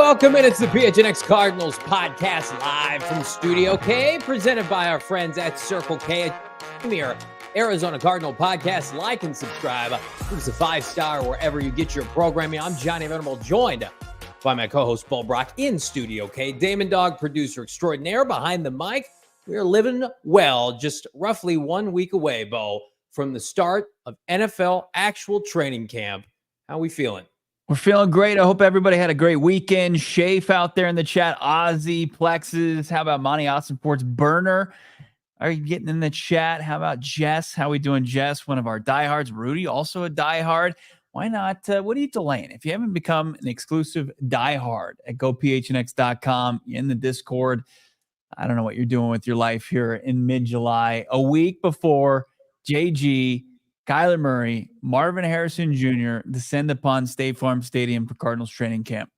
Welcome in. It's the PHNX Cardinals podcast live from Studio K, presented by our friends at Circle K. Premier Arizona Cardinal podcast. Like and subscribe. Give us a 5-star wherever you get your programming. I'm Johnny Venerable, joined by my co-host Brack in Studio K. Damon, Dawg, producer extraordinaire behind the mic. We are living well, just roughly 1 week away, Bo, from the start of NFL actual training camp. How we feeling? We're feeling great. I hope everybody had a great weekend. Shafe out there in the chat. Ozzy, Plexus. How about Monty Austin Sports Burner? Are you getting in the chat? How about Jess? How we doing, Jess? One of our diehards. Rudy, also a diehard. Why not? What are you delaying? If you haven't become an exclusive diehard at gophnx.com, in the Discord, I don't know what you're doing with your life here in mid-July. A week before JG, Kyler Murray, Marvin Harrison Jr. descend upon State Farm Stadium for Cardinals training camp.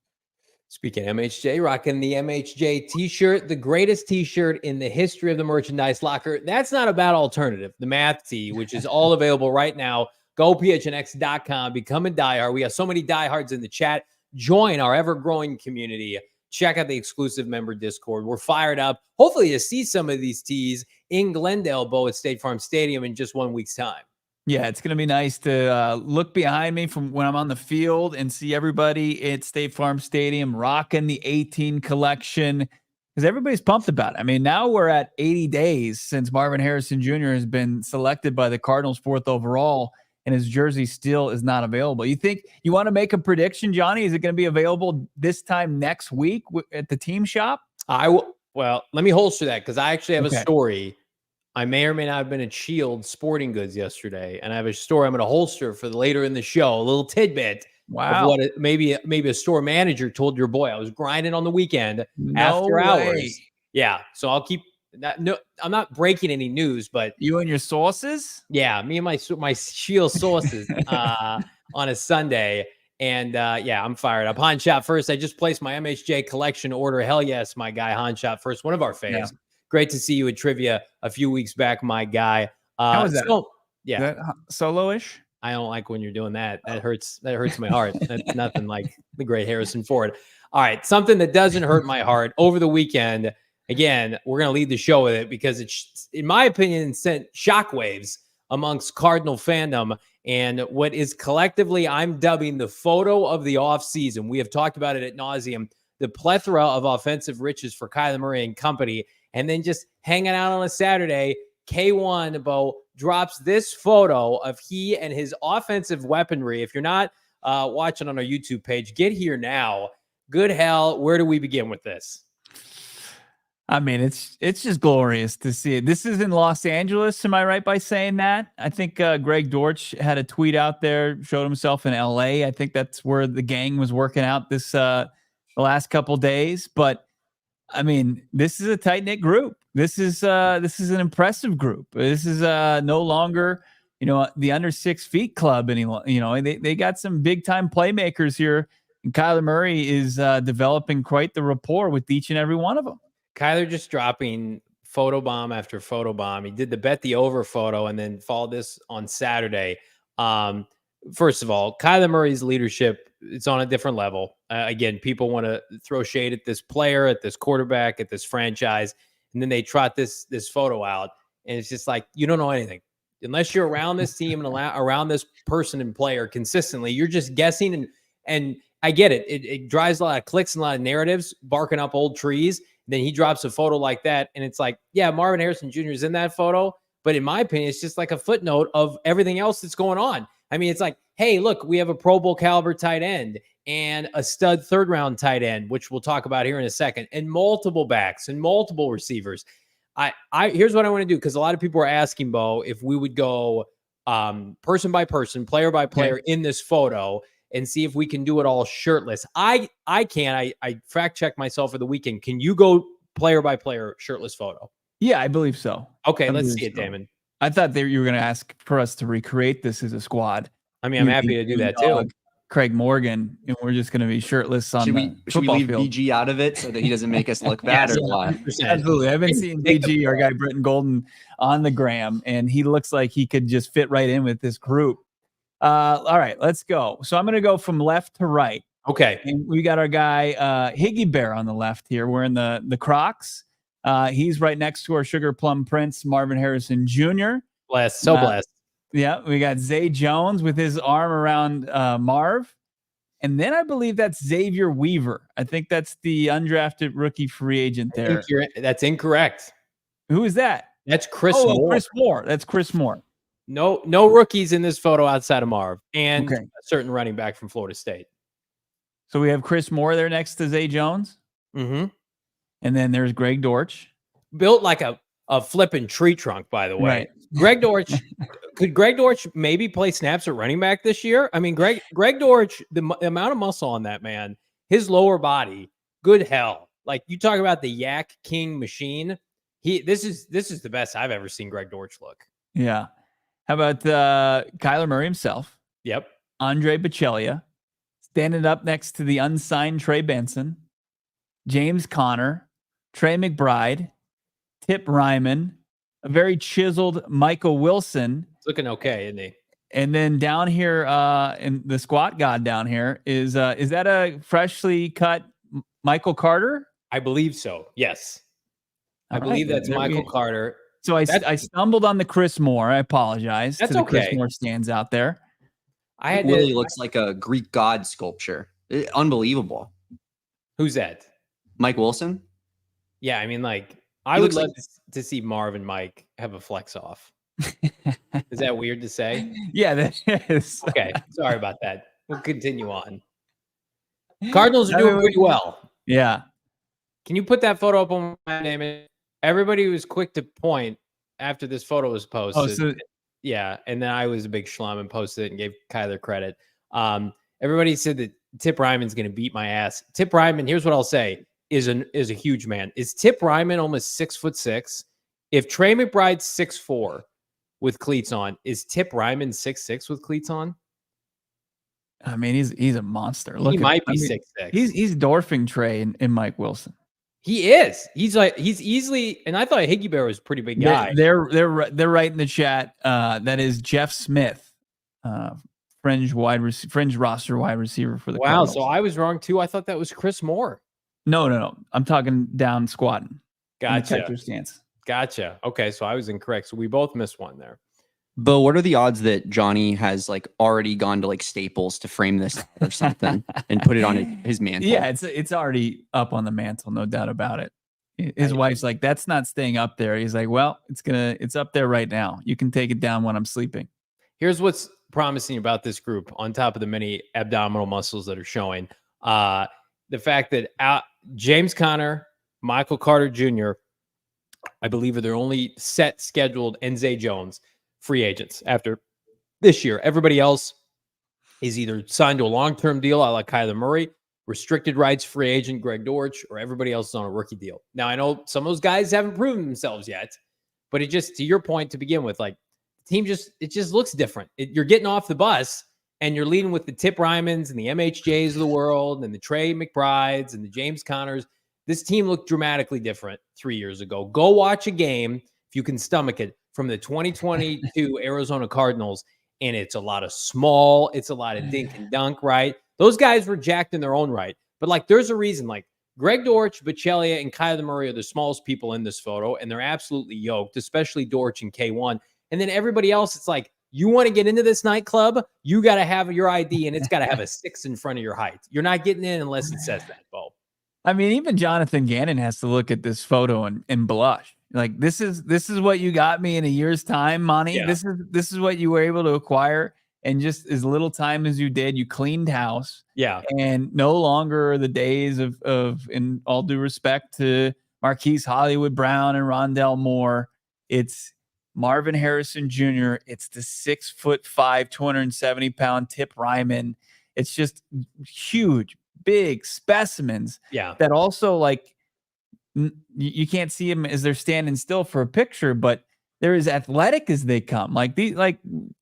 Speaking of MHJ, rocking the MHJ t-shirt, the greatest t-shirt in the history of the merchandise locker. That's not a bad alternative. The math tee, which is all available right now. Go PHNX.com, become a diehard. We have so many diehards in the chat. Join our ever-growing community. Check out the exclusive member Discord. We're fired up. Hopefully you see some of these tees in Glendale, Bo, at State Farm Stadium in just 1 week's time. Yeah, it's going to be nice to look behind me from when I'm on the field and see everybody at State Farm Stadium rocking the 18 collection because everybody's pumped about it. I mean, now we're at 80 days since Marvin Harrison Jr. has been selected by the Cardinals 4th overall, and his jersey still is not available. You think you want to make a prediction, Johnny? Is it going to be available this time next week at the team shop? Well, let me holster that because I actually have a story. I may or may not have been at Shield Sporting Goods yesterday, and I have a story I'm going to holster for later in the show, a little tidbit of what maybe a store manager told your boy. I was grinding on the weekend after hours. Yeah, so I'll keep that. No, I'm not breaking any news, but you and your sources? Yeah, me and my Shield sources on a Sunday. And yeah, I'm fired up. Han Shot First. I just placed my MHJ collection order. Hell yes, my guy Han Shot First, one of our faves. Yeah. Great to see you at trivia a few weeks back, my guy. How was that? So, yeah, that solo-ish. I don't like when you're doing that. That hurts. That hurts my heart. That's nothing like the great Harrison Ford. All right, something that doesn't hurt my heart over the weekend. Again, we're going to lead the show with it because it's, in my opinion, sent shockwaves amongst Cardinal fandom and what is collectively I'm dubbing the photo of the offseason. We have talked about it ad nauseum. The plethora of offensive riches for Kyler Murray and company. And then just hanging out on a Saturday, K1, Bo, drops this photo of he and his offensive weaponry. If you're not watching on our YouTube page, get here now. Good hell, where do we begin with this? I mean, it's just glorious to see it. This is in Los Angeles. Am I right by saying that? I think Greg Dortch had a tweet out there, showed himself in LA. I think that's where the gang was working out this the last couple days. But I mean, this is a tight-knit group. This is an impressive group. This is no longer, the under 6 feet club anymore. They got some big-time playmakers here, and Kyler Murray is developing quite the rapport with each and every one of them. Kyler just dropping photobomb after photobomb. He did the bet the over photo and then followed this on Saturday. First of all, Kyler Murray's leadership, it's on a different level. Again, people want to throw shade at this player, at this quarterback, at this franchise, and then they trot this photo out, and it's just like, you don't know anything. Unless you're around this team and around this person and player consistently, you're just guessing, and I get it. It drives a lot of clicks and a lot of narratives, barking up old trees. Then he drops a photo like that, and it's like, yeah, Marvin Harrison Jr. is in that photo, but in my opinion, it's just like a footnote of everything else that's going on. I mean, it's like, hey, look, we have a Pro Bowl caliber tight end and a stud 3rd-round tight end, which we'll talk about here in a second, and multiple backs and multiple receivers. Here's what I want to do, because a lot of people are asking, Bo, if we would go person by person, player by player in this photo and see if we can do it all shirtless. I can. I fact-checked myself for the weekend. Can you go player by player shirtless photo? Yeah, I believe so. Okay, let's see it, Damon. I thought you were going to ask for us to recreate this as a squad. I mean, I'm happy to do that too. Craig Morgan, and we're just going to be shirtless on should the should we leave field. BG out of it so that he doesn't make us look bad or what? Absolutely. I've been seeing BG, our guy Britton Golden, on the gram, and he looks like he could just fit right in with this group. All right, let's go. So I'm going to go from left to right. Okay. And we got our guy Higgy Bear on the left here wearing the Crocs. He's right next to our Sugar Plum Prince, Marvin Harrison Jr. Blessed. So blessed. Yeah, we got Zay Jones with his arm around Marv. And then I believe that's Xavier Weaver. I think that's the undrafted rookie free agent there. That's incorrect. Who is that? That's Chris Moore. Chris Moore. That's Chris Moore. No rookies in this photo outside of Marv and Okay. a certain running back from Florida State. So we have Chris Moore there next to Zay Jones. Mm-hmm. And then there's Greg Dortch. Built like a flipping tree trunk, by the way. Right. Greg Dortch, could Greg Dortch maybe play snaps at running back this year? I mean, Greg Dortch, the amount of muscle on that man, his lower body, good hell. Like you talk about the Yak King machine. This is the best I've ever seen Greg Dortch look. Yeah. How about Kyler Murray himself? Yep. Andre Bocellia standing up next to the unsigned Trey Benson, James Conner, Trey McBride, Tip Ryman, a very chiseled Michael Wilson. It's looking okay, isn't he? And then down here, in the squat god down here is that a freshly cut Michael Carter? I believe so. Yes. I believe that's Michael Carter. So I stumbled on the Chris Moore. I apologize. That's to the okay. Chris Moore stands out there. It really looks like a Greek god sculpture. Unbelievable. Who's that? Mike Wilson? Yeah, I mean, like, I would love to see Marv and Mike have a flex off. Is that weird to say? Yeah, that is. Okay, sorry about that. We'll continue on. Cardinals are doing pretty well. Yeah. Can you put that photo up on my name? Everybody was quick to point after this photo was posted. Yeah, and then I was a big schlum and posted it and gave Kyler credit. Everybody said that Tip Ryman's going to beat my ass. Tip Ryman, here's what I'll say, is a huge man. Is Tip Ryman almost 6'6"? If Trey McBride's 6'4" with cleats on, is Tip Ryman 6'6" with cleats on? I mean, he's a monster. Look, he might be 6'6". He's dwarfing Trey and Mike Wilson. He is. He's easily, and I thought Higgy Bear was a pretty big guy. They're right in the chat. That is Jeff Smith, fringe roster wide receiver for the Cardinals. So I was wrong too. I thought that was Chris Moore. No. I'm talking down squatting. Gotcha. Stance. Gotcha. Okay, so I was incorrect. So we both missed one there. But what are the odds that Johnny has like already gone to like Staples to frame this or something and put it on his mantle? Yeah, it's already up on the mantle, no doubt about it. His wife's like, that's not staying up there. He's like, well, it's up there right now. You can take it down when I'm sleeping. Here's what's promising about this group, on top of the many abdominal muscles that are showing. The fact that James Conner, Michael Carter Jr., I believe are their only set scheduled, and Zay Jones free agents after this year. Everybody else is either signed to a long-term deal, I like Kyler Murray, restricted rights free agent Greg Dortch, or everybody else is on a rookie deal. Now, I know some of those guys haven't proven themselves yet, but it just, to your point to begin with, like, the team it just looks different. You're getting off the bus and you're leading with the Tip Rymans and the MHJs of the world and the Trey McBrides and the James Connors. This team looked dramatically different 3 years ago. Go watch a game, if you can stomach it, from the 2022 Arizona Cardinals, and it's a lot of small, it's a lot of dink and dunk, right? Those guys were jacked in their own right. But, like, there's a reason. Like, Greg Dortch, Bocellia, and Kyler Murray are the smallest people in this photo, and they're absolutely yoked, especially Dortch and K1. And then everybody else, it's like, you want to get into this nightclub, you got to have your ID, and it's got to have a 6 in front of your height. You're not getting in unless it says that, Bo. I mean, even Jonathan Gannon has to look at this photo and blush. Like, this is what you got me in a year's time, Monty. Yeah. This is what you were able to acquire in just as little time as you did. You cleaned house. Yeah. And no longer the days of in all due respect to Marquise Hollywood Brown and Rondell Moore, it's Marvin Harrison Jr. It's the 6'5", 270-pound Tip Ryman. It's just huge, big specimens. Yeah. That also, like, you can't see them as they're standing still for a picture, but they're as athletic as they come. Like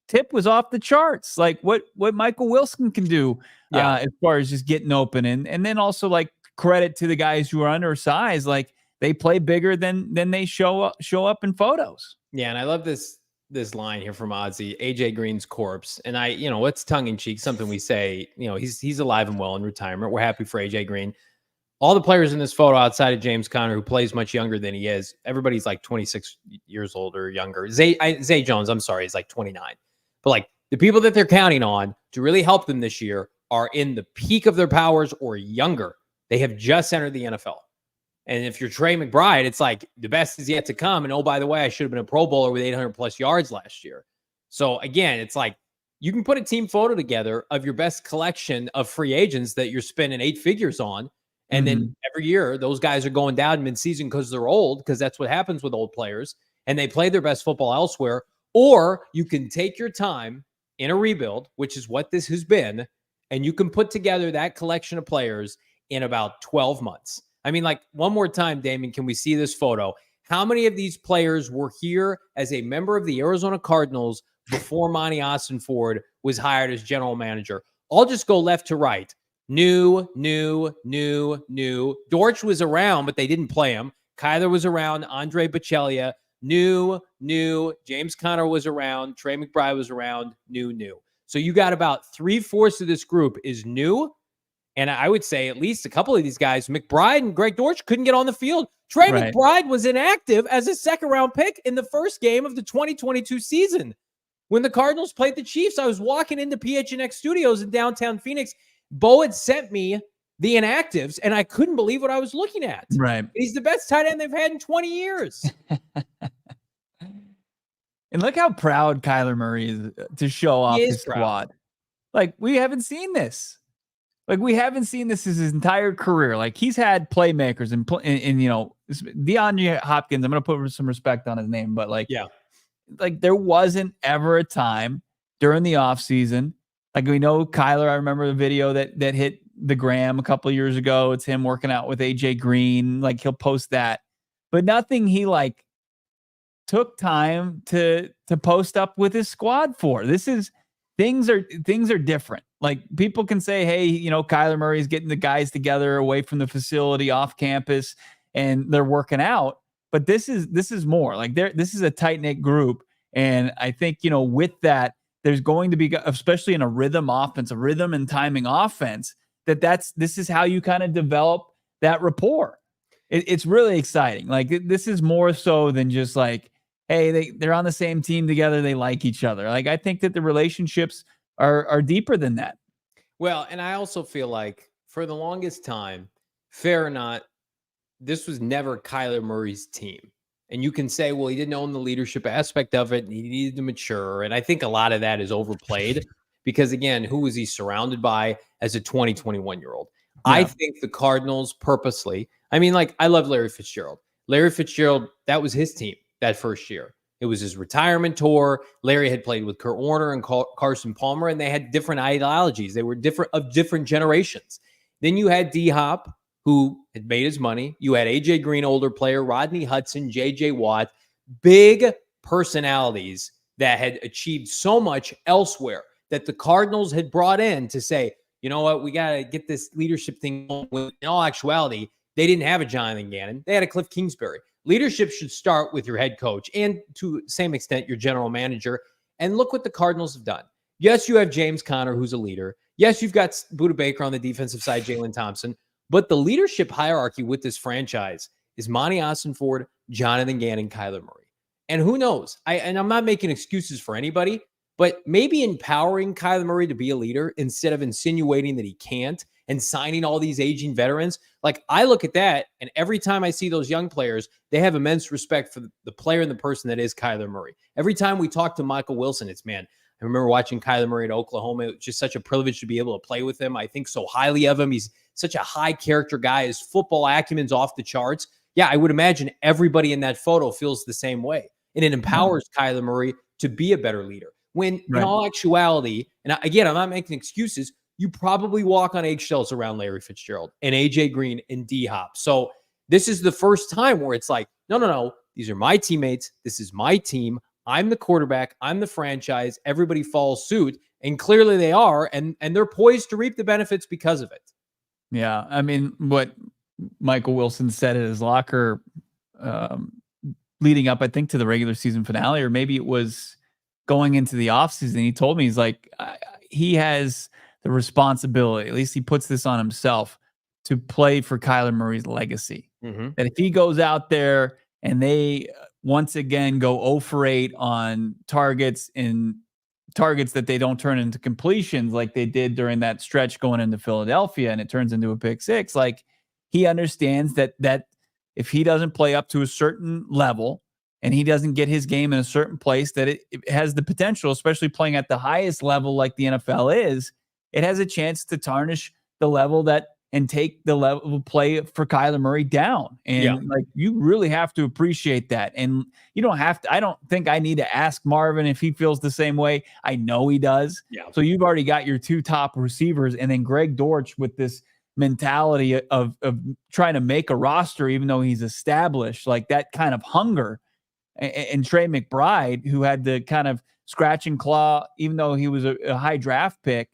Tip was off the charts. Like what Michael Wilson can do as far as just getting open, and then also, like, credit to the guys who are undersized. Like, they play bigger than they show up in photos. Yeah, and I love this this line here from Ozzy, AJ Green's corpse. And it's tongue in cheek, something we say, he's alive and well in retirement. We're happy for AJ Green. All the players in this photo outside of James Conner, who plays much younger than he is, everybody's like 26 years old or younger. Zay Jones, I'm sorry, is like 29. But like the people that they're counting on to really help them this year are in the peak of their powers or younger. They have just entered the NFL. And if you're Trey McBride, it's like the best is yet to come. And oh, by the way, I should have been a Pro Bowler with 800 plus yards last year. So again, it's like you can put a team photo together of your best collection of free agents that you're spending 8 figures on. And then every year, those guys are going down midseason because they're old, because that's what happens with old players. And they play their best football elsewhere. Or you can take your time in a rebuild, which is what this has been, and you can put together that collection of players in about 12 months. I mean, like, one more time, Damon, can we see this photo? How many of these players were here as a member of the Arizona Cardinals before Monty Ossenford was hired as general manager? I'll just go left to right. New. Dortch was around, but they didn't play him. Kyler was around. Andre Bocellia. New. James Conner was around. Trey McBride was around. New. So you got about 3/4 of this group is new. And I would say at least a couple of these guys, McBride and Greg Dortch, couldn't get on the field. Trey McBride was inactive as a second-round pick in the first game of the 2022 season. When the Cardinals played the Chiefs, I was walking into PHNX Studios in downtown Phoenix. Bo had sent me the inactives, and I couldn't believe what I was looking at. Right. He's the best tight end they've had in 20 years. And look how proud Kyler Murray is to show off his squad. Like, we haven't seen this. Like, we haven't seen this his entire career. Like, he's had playmakers and DeAndre Hopkins. I'm going to put some respect on his name, but like there wasn't ever a time during the offseason. Like, we know Kyler, I remember the video that hit the gram a couple of years ago. It's him working out with AJ Green. Like, he'll post that, but nothing he like took time to post up with his squad for. Things are different. Like, people can say, hey, Kyler Murray's getting the guys together away from the facility off campus and they're working out. But this is more like this is a tight knit group. And I think, with that, there's going to be, especially in a rhythm offense, a rhythm and timing offense, this is how you kind of develop that rapport. It's really exciting. Like, this is more so than just like, hey, they're on the same team together. They like each other. Like, I think that the relationships are deeper than that. Well, and I also feel like for the longest time, fair or not, this was never Kyler Murray's team. And you can say, well, he didn't own the leadership aspect of it, and he needed to mature. And I think a lot of that is overplayed because, again, who was he surrounded by as a 21-year-old? Yeah. I think the Cardinals purposely, I mean, like, I love Larry Fitzgerald. Larry Fitzgerald, that was his team that first year. It was his retirement tour. Larry had played with Kurt Warner and Carson Palmer, and they had different ideologies. They were different generations. Then you had D-Hop, who had made his money. You had AJ Green, older player, Rodney Hudson, JJ Watt, big personalities that had achieved so much elsewhere that the Cardinals had brought in to say, you know what, we got to get this leadership thing going. In all actuality, they didn't have a Jonathan Gannon. They had a Cliff Kingsbury. Leadership should start with your head coach and, to the same extent, your general manager. And look what the Cardinals have done. Yes, you have James Conner, who's a leader. Yes, you've got Budda Baker on the defensive side, Jalen Thompson. But the leadership hierarchy with this franchise is Monty Ossenford, Jonathan Gannon, Kyler Murray. And who knows? I'm not making excuses for anybody, but maybe empowering Kyler Murray to be a leader instead of insinuating that he can't and signing all these aging veterans. Like, I look at that, and every time I see those young players, they have immense respect for the player and the person that is Kyler Murray. Every time we talk to Michael Wilson, it's, man, I remember watching Kyler Murray at Oklahoma. It was just such a privilege to be able to play with him. I think so highly of him. He's such a high character guy. His football acumen's off the charts. Yeah, I would imagine everybody in that photo feels the same way. And it empowers Kyler Murray to be a better leader. When in all actuality, and again, I'm not making excuses, you probably walk on eggshells around Larry Fitzgerald and AJ Green and D-Hop. So this is the first time where it's like, no. These are my teammates. This is my team. I'm the quarterback. I'm the franchise. Everybody follows suit. And clearly they are. And they're poised to reap the benefits because of it. Yeah. I mean, what Michael Wilson said at his locker leading up, I think, to the regular season finale, or maybe it was going into the offseason. He told me, he's like, he has the responsibility, at least he puts this on himself, to play for Kyler Murray's legacy. That if he goes out there and they once again go 0 for 8 on targets that they don't turn into completions like they did during that stretch going into Philadelphia, and it turns into a pick six, like, he understands that if he doesn't play up to a certain level and he doesn't get his game in a certain place, that it has the potential, especially playing at the highest level like the NFL is, it has a chance to tarnish the level and take the level of play for Kyler Murray down. And like, you really have to appreciate that. And you don't have to, I don't think I need to ask Marvin if he feels the same way. I know he does. Yeah. So you've already got your 2 top receivers, and then Greg Dortch with this mentality of trying to make a roster, even though he's established, like that kind of hunger. And Trey McBride, who had the kind of scratch and claw, even though he was a high draft pick,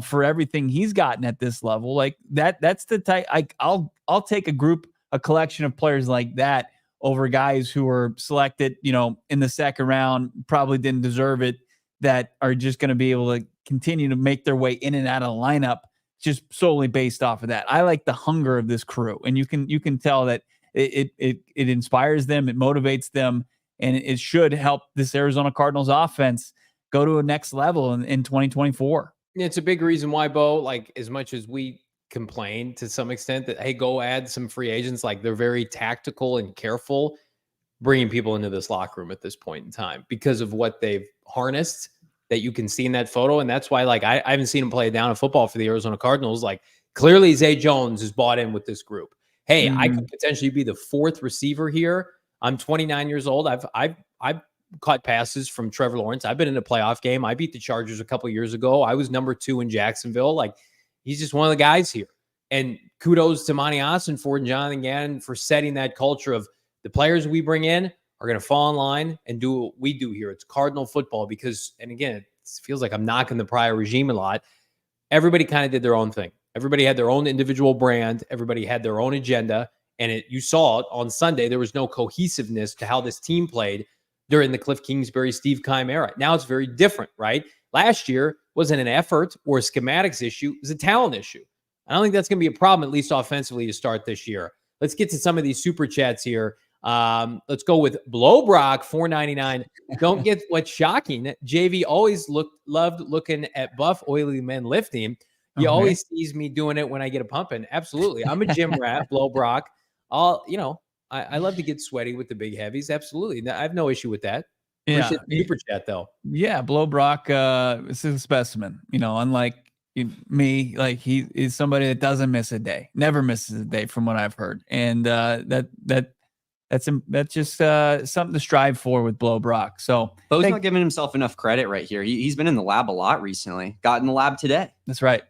for everything he's gotten at this level, like that's the type. I'll take a collection of players like that over guys who were selected, in the second round, probably didn't deserve it, that are just going to be able to continue to make their way in and out of the lineup just solely based off of that. I like the hunger of this crew, and you can tell that it inspires them, it motivates them, and it should help this Arizona Cardinals offense go to a next level in 2024. It's a big reason why, Bo, like, as much as we complain to some extent that, hey, go add some free agents, like, they're very tactical and careful bringing people into this locker room at this point in time because of what they've harnessed that you can see in that photo. And that's why, like, I haven't seen him play down of football for the Arizona Cardinals. Like, clearly Zay Jones is bought in with this group. Hey, I could potentially be the 4th receiver here. I'm 29 years old. I've caught passes from Trevor Lawrence. I've been in a playoff game. I beat the Chargers a couple years ago. I was number 2 in Jacksonville. Like, he's just one of the guys here. And kudos to Monty Ossenford and Jonathan Gannon for setting that culture of the players we bring in are going to fall in line and do what we do here. It's Cardinal football because, and again, it feels like I'm knocking the prior regime a lot. Everybody kind of did their own thing. Everybody had their own individual brand. Everybody had their own agenda. And you saw it on Sunday. There was no cohesiveness to how this team played during the Cliff Kingsbury, Steve Keim era. Now it's very different, right? Last year wasn't an effort or a schematics issue. It was a talent issue. I don't think that's going to be a problem, at least offensively, to start this year. Let's get to some of these super chats here. Let's go with Blowbrock, $4.99. Don't get what's shocking. JV always loved looking at buff, oily men lifting. He always sees me doing it when I get a pumping. Absolutely. I'm a gym rat, Blowbrock. I love to get sweaty with the big heavies. Absolutely. I have no issue with that. Yeah. Super chat though. Yeah. Blowbrock is a specimen, unlike me, like he is somebody that doesn't miss a day, never misses a day from what I've heard. And that's just something to strive for with Blowbrock. So Bo's not giving himself enough credit right here. He's been in the lab a lot recently. Got in the lab today. That's right.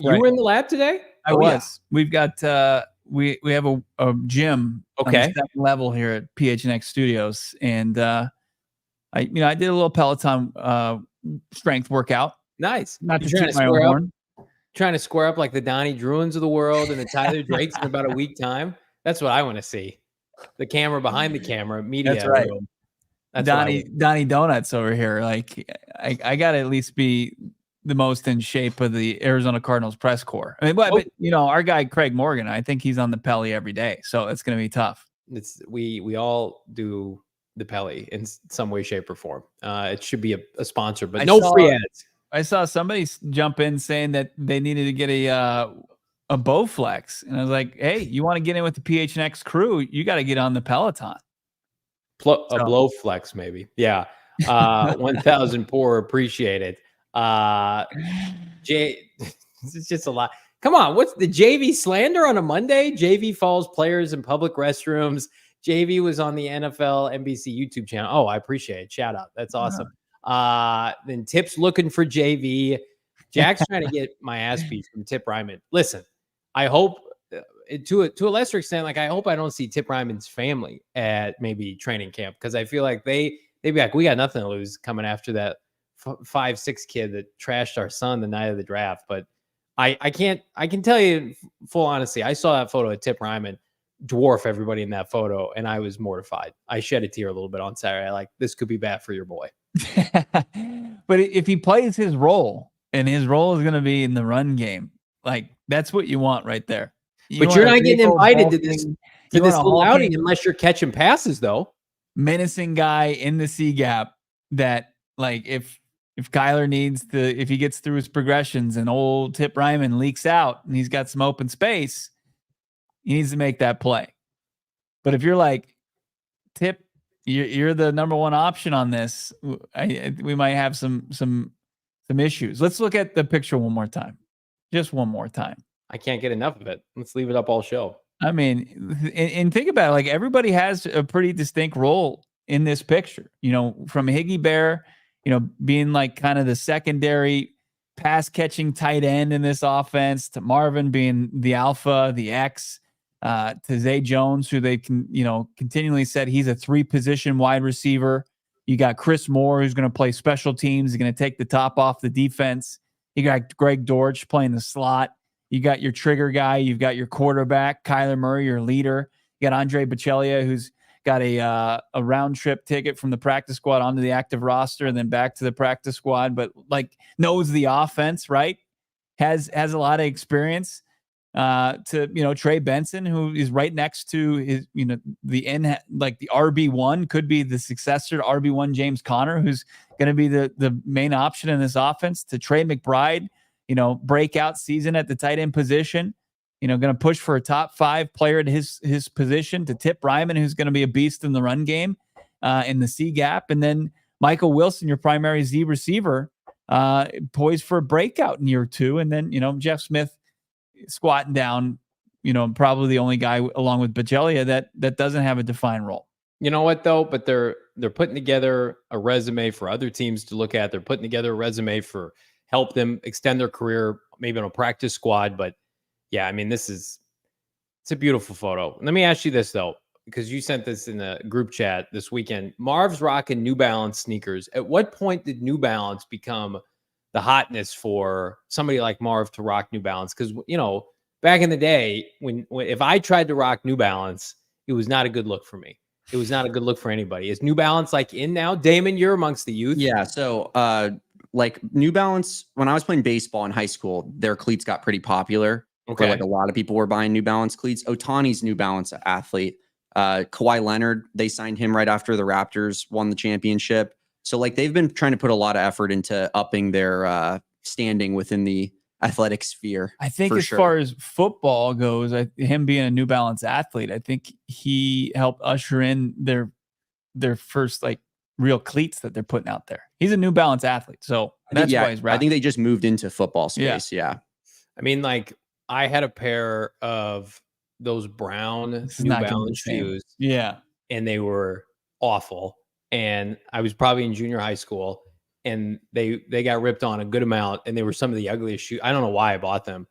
You were in the lab today? I was. Yeah. We've got we have a gym on the second level here at PHNX Studios, and I did a little Peloton strength workout. Nice. Not to toot my own horn. Trying to square up like the Donnie Druins of the world and the Tyler Drakes in about a week time. That's what I want to see. The camera behind the camera, media. That's right. Room. That's Donnie Donuts over here. Like I got to at least be the most in shape of the Arizona Cardinals press corps. I mean, but our guy Craig Morgan, I think he's on the Pelly every day, so it's going to be tough. We all do the Pelly in some way, shape, or form. It should be a sponsor, but no free ads. I saw somebody jump in saying that they needed to get a Bowflex, and I was like, "Hey, you want to get in with the PHNX crew? You got to get on the Peloton." A Blowflex, maybe. Yeah, 1,000 poor, appreciate it. It's just a lot. Come on, what's the JV slander on a Monday? JV falls players in public restrooms. JV was on the NFL NBC YouTube channel. Oh, I appreciate it. Shout out. That's awesome. Then Tip's looking for JV. Jack's trying to get my ass beat from Tip Ryman. Listen, I hope to a lesser extent, like I hope I don't see Tip Ryman's family at maybe training camp, because I feel like they'd be like, we got nothing to lose coming after that 5'6" kid that trashed our son the night of the draft. But I can tell you full honesty, I saw that photo of Tip Ryman. dwarf everybody in that photo, and I was mortified. I shed a tear a little bit on Saturday. Like, this could be bad for your boy. But if he plays his role, and his role is going to be in the run game, like that's what you want right there. But you're not getting invited to this little outing unless you're catching passes, though. Menacing guy in the C gap that, like, if Kyler needs to, if he gets through his progressions and old Tip Ryman leaks out and he's got some open space, he needs to make that play. But if you're like, Tip, you're the number one option on this, we might have some issues. Let's look at the picture one more time. Just one more time. I can't get enough of it. Let's leave it up all show. I mean, and think about it. Like, everybody has a pretty distinct role in this picture, you know, from Higgy Bear, you know, being like kind of the secondary pass catching tight end in this offense, to Marvin being the alpha, the X, to Zay Jones, who they can, you know, continually said he's a 3-position wide receiver. You got Chris Moore, who's going to play special teams. He's going to take the top off the defense. You got Greg Dortch playing the slot. You got your trigger guy. You've got your quarterback, Kyler Murray, your leader. You got Andre Bocellia, who's got a round trip ticket from the practice squad onto the active roster and then back to the practice squad, but like knows the offense, right? Has a lot of experience. To, you know, Trey Benson, who is right next to his, you know, the RB1, could be the successor to RB1 James Conner, who's going to be the main option in this offense, to Trey McBride, you know, breakout season at the tight end position, you know, going to push for a top 5 player at his position, to Tip Ryman, who's going to be a beast in the run game, in the C gap. And then Michael Wilson, your primary Z receiver, poised for a breakout in year 2. And then, you know, Jeff Smith squatting down, you know, probably the only guy along with Bocellia that doesn't have a defined role. You know what, though? But they're putting together a resume for other teams to look at. They're putting together a resume for help them extend their career, maybe on a practice squad. But yeah, I mean, it's a beautiful photo. Let me ask you this, though, because you sent this in the group chat this weekend. Marv's rocking New Balance sneakers. At what point did New Balance become the hotness for somebody like Marv to rock New Balance? Because, you know, back in the day, when if I tried to rock New Balance, it was not a good look for me. It was not a good look for anybody. Is New Balance like in now? Damon, you're amongst the youth. Yeah. So, like New Balance, when I was playing baseball in high school, their cleats got pretty popular. Okay. Where, like, a lot of people were buying New Balance cleats. Ohtani's New Balance athlete. Kawhi Leonard, they signed him right after the Raptors won the championship. So, like, they've been trying to put a lot of effort into upping their standing within the athletic sphere. I think as far as football goes, him being a New Balance athlete, I think he helped usher in their first, like, real cleats that they're putting out there. He's a New Balance athlete, so that's why he's rocking. I think they just moved into football space. Yeah. I mean, like, I had a pair of those brown New Balance shoes. Yeah. And they were awful. And I was probably in junior high school, and they got ripped on a good amount, and they were some of the ugliest shoes. I don't know why I bought them.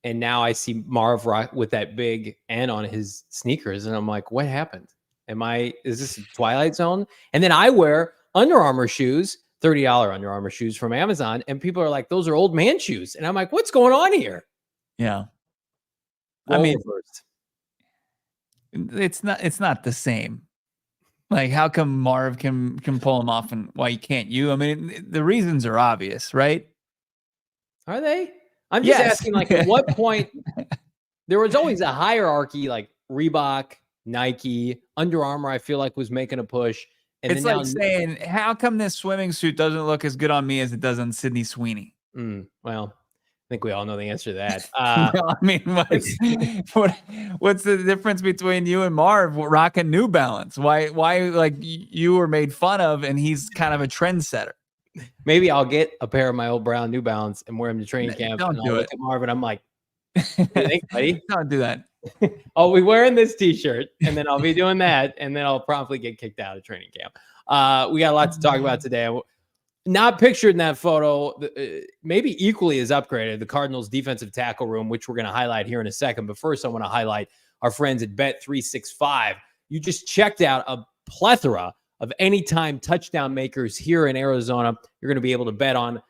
And now I see Marv rock with that big N on his sneakers, and I'm like, what happened? Is this a Twilight Zone? And then I wear Under Armour shoes, $30 Under Armour shoes from Amazon, and people are like, those are old man shoes. And I'm like, what's going on here? Yeah. I mean, it's not the same. Like, how come Marv can pull them off and why can't you? I mean, the reasons are obvious, right? Are they? I'm just asking, like, at what point there was always a hierarchy, like Reebok, Nike, Under Armour, I feel like was making a push. And it's like saying, how come this swimming suit doesn't look as good on me as it does on Sydney Sweeney? Well, I think we all know the answer to that. Well, I mean, what's the difference between you and Marv rocking New Balance? Why like you were made fun of and he's kind of a trendsetter? Maybe I'll get a pair of my old brown New Balance and wear them to training camp. Don't and do I'll it. Look at Marv and I'm like, thanks, buddy. Don't do that. I'll be wearing this t-shirt and then I'll be doing that. And then I'll promptly get kicked out of training camp. We got a lot to talk about today. Not pictured in that photo, maybe equally as upgraded, the Cardinals defensive tackle room, which we're going to highlight here in a second. But first, I want to highlight our friends at Bet365. You just checked out a plethora of anytime touchdown makers here in Arizona. You're going to be able to bet on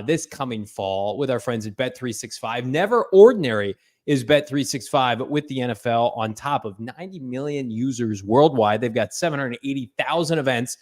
this coming fall with our friends at Bet365. Never ordinary is Bet365 with the NFL on top of 90 million users worldwide. They've got 780,000 events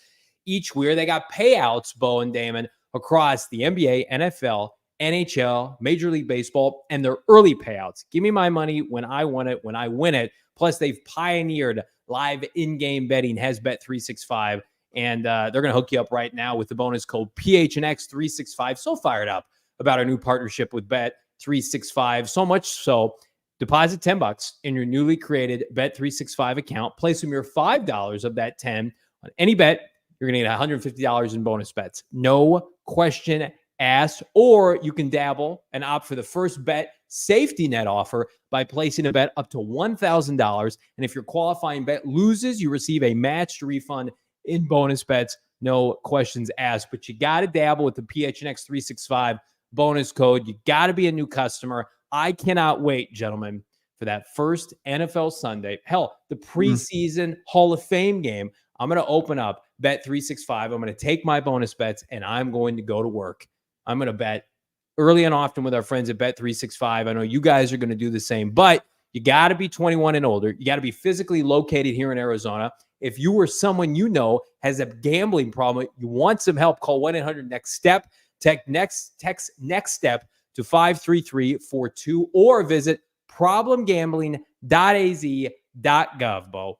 each year. They got payouts, Bo and Damon, across the NBA, NFL, NHL, Major League Baseball, and their early payouts. Give me my money when I want it, when I win it. Plus, they've pioneered live in-game betting, has Bet365, and they're going to hook you up right now with the bonus code PHNX365. So fired up about our new partnership with Bet365. So much so, deposit $10 in your newly created Bet365 account. Place them your $5 of that $10 on any bet. You're going to get $150 in bonus bets. No question asked. Or you can dabble and opt for the first bet safety net offer by placing a bet up to $1,000. And if your qualifying bet loses, you receive a matched refund in bonus bets. No questions asked. But you got to dabble with the PHNX 365 bonus code. You got to be a new customer. I cannot wait, gentlemen, for that first NFL Sunday. Hell, the preseason Hall of Fame game. I'm going to open up Bet365. I'm going to take my bonus bets, and I'm going to go to work. I'm going to bet early and often with our friends at Bet365. I know you guys are going to do the same, but you got to be 21 and older. You got to be physically located here in Arizona. If you or someone you know has a gambling problem, you want some help, call 1-800-NEXT-STEP. Text next step to 53342 or visit problemgambling.az.gov, Bo.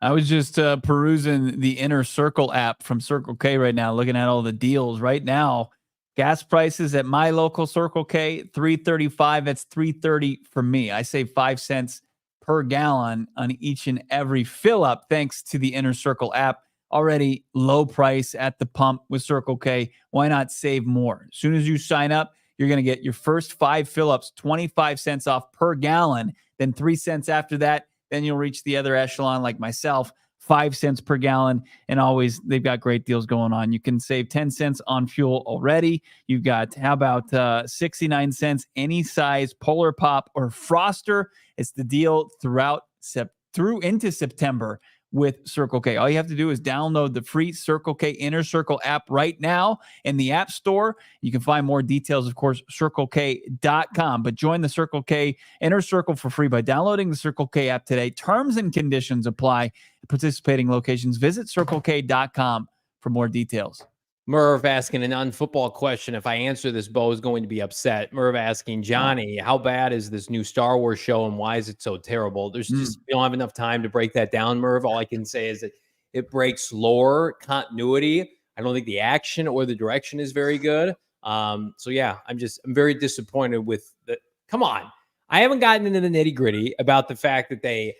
I was just perusing the Inner Circle app from Circle K right now, looking at all the deals right now. Gas prices at my local Circle K, $3.35. That's $3.30 for me. I save 5 cents per gallon on each and every fill up thanks to the Inner Circle app. Already low price at the pump with Circle K. Why not save more? As soon as you sign up, you're going to get your first 5 fill-ups, 25 cents off per gallon, then 3 cents after that. Then you'll reach the other echelon like myself, 5 cents per gallon. And always, they've got great deals going on. You can save 10 cents on fuel already. You've got, how about 69 cents, any size Polar Pop or Froster. It's the deal through into September with Circle K. All you have to do is download the free Circle K Inner Circle app right now in the App Store. You can find more details, of course, CircleK.com. But join the Circle K Inner Circle for free by downloading the Circle K app today. Terms and conditions apply at participating locations. Visit CircleK.com for more details. Marv asking a non-football question. If I answer this, Bo is going to be upset. Marv asking, Johnny, how bad is this new Star Wars show and why is it so terrible? There's just, we don't have enough time to break that down, Marv. All I can say is that it breaks lore, continuity. I don't think the action or the direction is very good. So yeah, I'm very disappointed with the, come on. I haven't gotten into the nitty gritty about the fact that they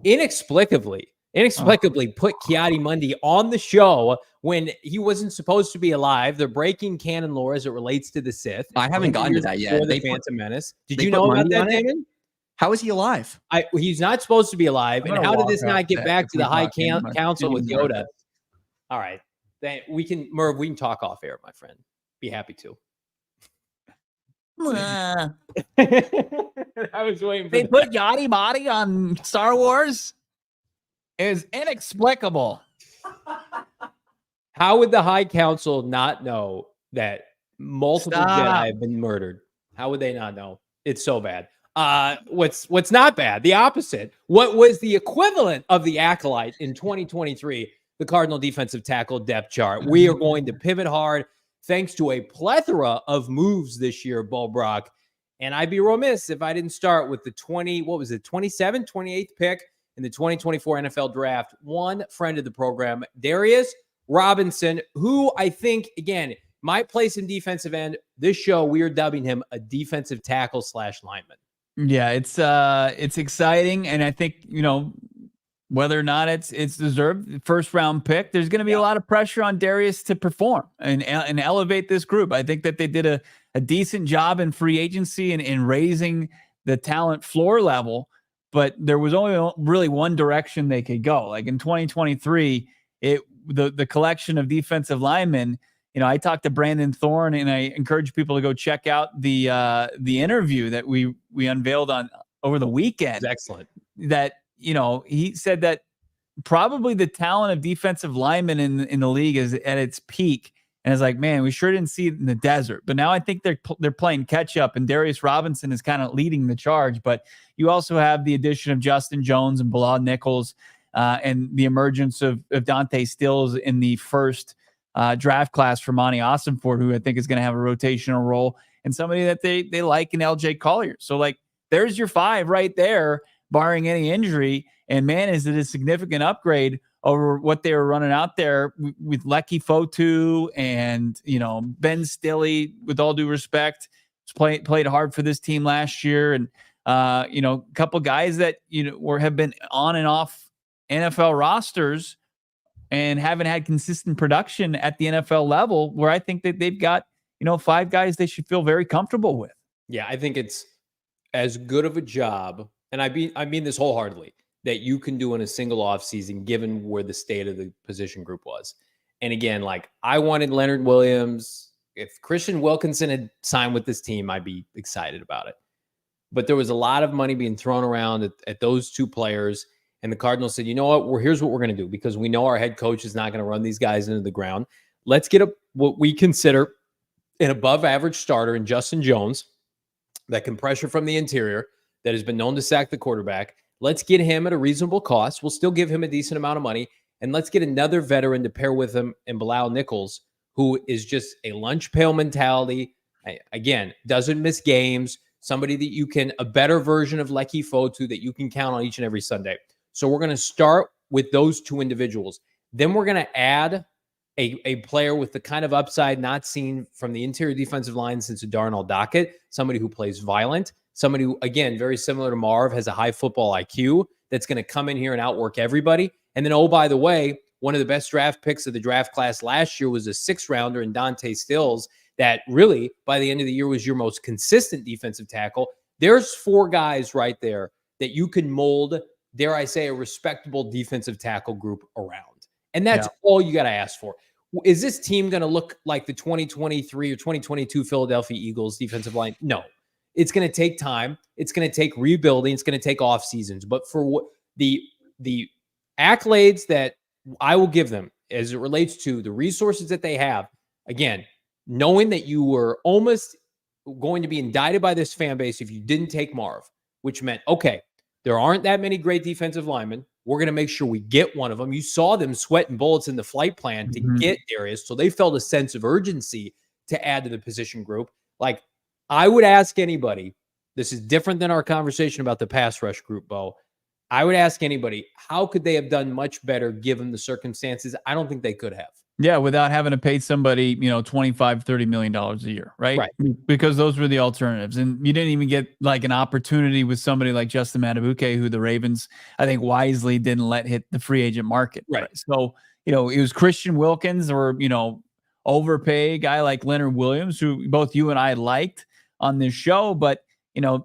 inexplicably put Kiadi Mundi on the show when he wasn't supposed to be alive. They're breaking canon lore as it relates to the Sith. I haven't gotten to that yet. The Phantom Menace. Did you know about that, Damon? How is he alive? He's not supposed to be alive. And how did this not get back to the High Council with Yoda? All right. Merv, we can talk off air, my friend. Be happy to. I was waiting for they put Yachty Body on Star Wars. Is inexplicable. How would the High Council not know that multiple Jedi have been murdered? How would they not know? It's so bad. What's not bad? The opposite. What was the equivalent of the Acolyte in 2023? The Cardinal defensive tackle depth chart. We are going to pivot hard thanks to a plethora of moves this year, Bo Brock. And I'd be remiss if I didn't start with the 28th pick in the 2024 NFL draft. One friend of the program, Darius Robinson, who I think, again, might play some defensive end. This show, we are dubbing him a defensive tackle / lineman. Yeah, it's exciting. And I think, whether or not it's deserved, first round pick, there's going to be a lot of pressure on Darius to perform and elevate this group. I think that they did a decent job in free agency and in raising the talent floor level. But there was only really one direction they could go. Like in 2023, the collection of defensive linemen. I talked to Brandon Thorne, and I encourage people to go check out the interview that we unveiled over the weekend. It's excellent. That he said that probably the talent of defensive linemen in the league is at its peak And it's like, man, we sure didn't see it in the desert. But now I think they're playing catch up, and Darius Robinson is kind of leading the charge. But you also have the addition of Justin Jones and Bilal Nichols, and the emergence of Dante Stills in the first draft class for Monty Ossenford, who I think is going to have a rotational role, and somebody that they like in LJ Collier. So like, there's your 5 right there, barring any injury. And man, is it a significant upgrade over what they were running out there with Lecky Fotu and, Ben Stilley, with all due respect, played hard for this team last year. And, a couple guys that, have been on and off NFL rosters and haven't had consistent production at the NFL level, where I think that they've got, 5 guys they should feel very comfortable with. Yeah, I think it's as good of a job, and I mean this wholeheartedly, that you can do in a single offseason, given where the state of the position group was. And again, like, I wanted Leonard Williams. If Christian Wilkinson had signed with this team, I'd be excited about it. But there was a lot of money being thrown around at those 2 players. And the Cardinals said, you know what, here's what we're going to do, because we know our head coach is not going to run these guys into the ground. Let's get what we consider an above average starter in Justin Jones that can pressure from the interior, that has been known to sack the quarterback. Let's get him at a reasonable cost. We'll still give him a decent amount of money. And let's get another veteran to pair with him in Bilal Nichols, who is just a lunch pail mentality. Again, doesn't miss games. Somebody that you can, a better version of Lecky Fotu that you can count on each and every Sunday. So we're going to start with those 2 individuals. Then we're going to add a player with the kind of upside not seen from the interior defensive line since Darnell Dockett, somebody who plays violent, somebody who, again, very similar to Marv, has a high football IQ, that's going to come in here and outwork everybody. And then, oh, by the way, one of the best draft picks of the draft class last year was a 6th-rounder in Dante Stills that really, by the end of the year, was your most consistent defensive tackle. There's 4 guys right there that you can mold, dare I say, a respectable defensive tackle group around. And that's all you got to ask for. Is this team going to look like the 2023 or 2022 Philadelphia Eagles defensive line? No. It's going to take time. It's going to take rebuilding. It's going to take off seasons. But for what the accolades that I will give them as it relates to the resources that they have, again, knowing that you were almost going to be indicted by this fan base if you didn't take Marv, which meant, okay, there aren't that many great defensive linemen. We're going to make sure we get one of them. You saw them sweating bullets in the flight plan to get Darius. So they felt a sense of urgency to add to the position group. Like, I would ask anybody, this is different than our conversation about the pass rush group, Bo. I would ask anybody, how could they have done much better given the circumstances? I don't think they could have. Yeah, without having to pay somebody, $25-30 million a year, right? Because those were the alternatives. And you didn't even get like an opportunity with somebody like Justin Matabuke, who the Ravens, I think, wisely didn't let hit the free agent market. Right. So, it was Christian Wilkins or, overpay a guy like Leonard Williams, who both you and I liked on this show, but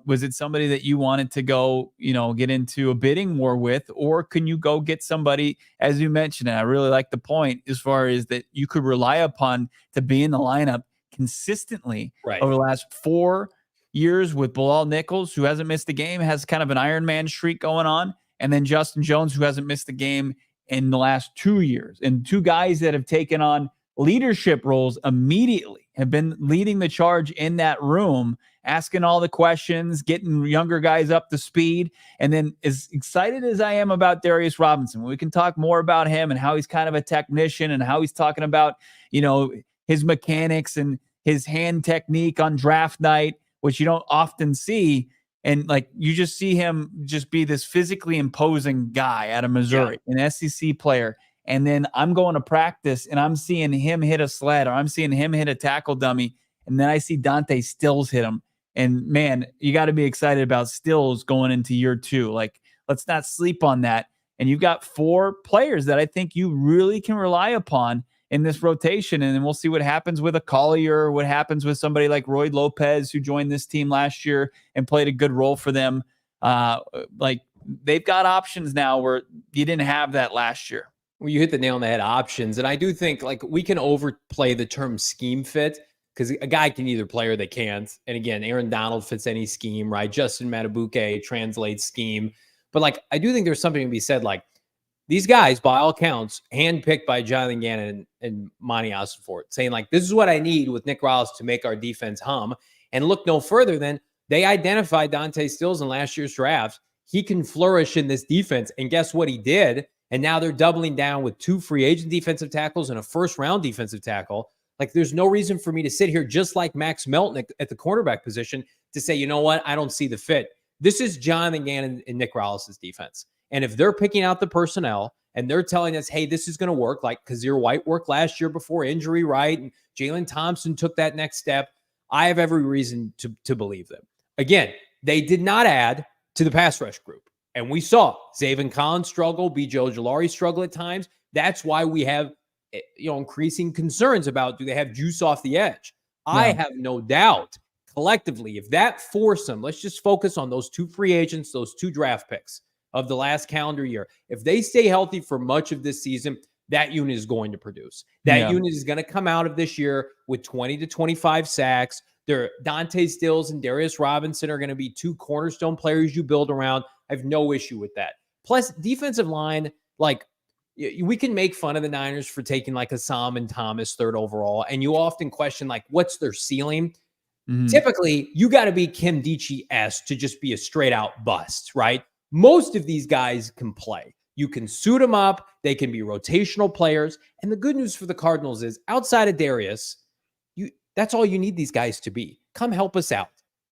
was it somebody that you wanted to go, get into a bidding war with, or can you go get somebody, as you mentioned, and I really like the point, as far as that you could rely upon to be in the lineup consistently over the last 4 years, with Bilal Nichols, who hasn't missed a game, has kind of an Iron Man streak going on, and then Justin Jones, who hasn't missed a game in the last 2 years, and 2 guys that have taken on leadership roles immediately, have been leading the charge in that room, asking all the questions, getting younger guys up to speed. And then, as excited as I am about Darius Robinson, we can talk more about him and how he's kind of a technician and how he's talking about, his mechanics and his hand technique on draft night, which you don't often see. And like, you just see him just be this physically imposing guy out of Missouri, an SEC player. And then I'm going to practice and I'm seeing him hit a sled, or I'm seeing him hit a tackle dummy. And then I see Dante Stills hit him. And man, you got to be excited about Stills going into year 2. Like, let's not sleep on that. And you've got 4 players that I think you really can rely upon in this rotation. And then we'll see what happens with a Collier, what happens with somebody like Roy Lopez, who joined this team last year and played a good role for them. Like, they've got options now where you didn't have that last year. Well, you hit the nail on the head, options. And I do think, like, we can overplay the term scheme fit, because a guy can either play or they can't. And again, Aaron Donald fits any scheme, right? Justin Matabuke translates scheme. But like, I do think there's something to be said, like, these guys, by all counts, handpicked by Jonathan Gannon and Monty Ossenfort, saying like, this is what I need with Nick Rollins to make our defense hum. And look no further than they identified Dante Stills in last year's draft. He can flourish in this defense. And guess what he did? And now they're doubling down with 2 free agent defensive tackles and a first-round defensive tackle. Like, there's no reason for me to sit here just like Max Melton at the cornerback position to say, you know what, I don't see the fit. This is Jonathan Gannon and Nick Rollins' defense. And if they're picking out the personnel and they're telling us, hey, this is going to work, like Kazir White worked last year before injury, right? And Jalen Thompson took that next step. I have every reason to believe them. Again, they did not add to the pass rush group. And we saw Zaven Collins struggle, B.J. Ojulari struggle at times. That's why we have increasing concerns about, do they have juice off the edge? Yeah. I have no doubt collectively, if that foursome, let's just focus on those 2 free agents, those 2 draft picks of the last calendar year. If they stay healthy for much of this season, that unit is going to produce. That unit is going to come out of this year with 20 to 25 sacks. Dante Stills and Darius Robinson are going to be 2 cornerstone players you build around. I have no issue with that. Plus, defensive line, like, we can make fun of the Niners for taking like Assam and Thomas 3rd overall, and you often question, like, what's their ceiling? Mm-hmm. Typically, you got to be Kim Dichie-esque to just be a straight-out bust, right? Most of these guys can play. You can suit them up. They can be rotational players. And the good news for the Cardinals is, outside of Darius, that's all you need these guys to be. Come help us out.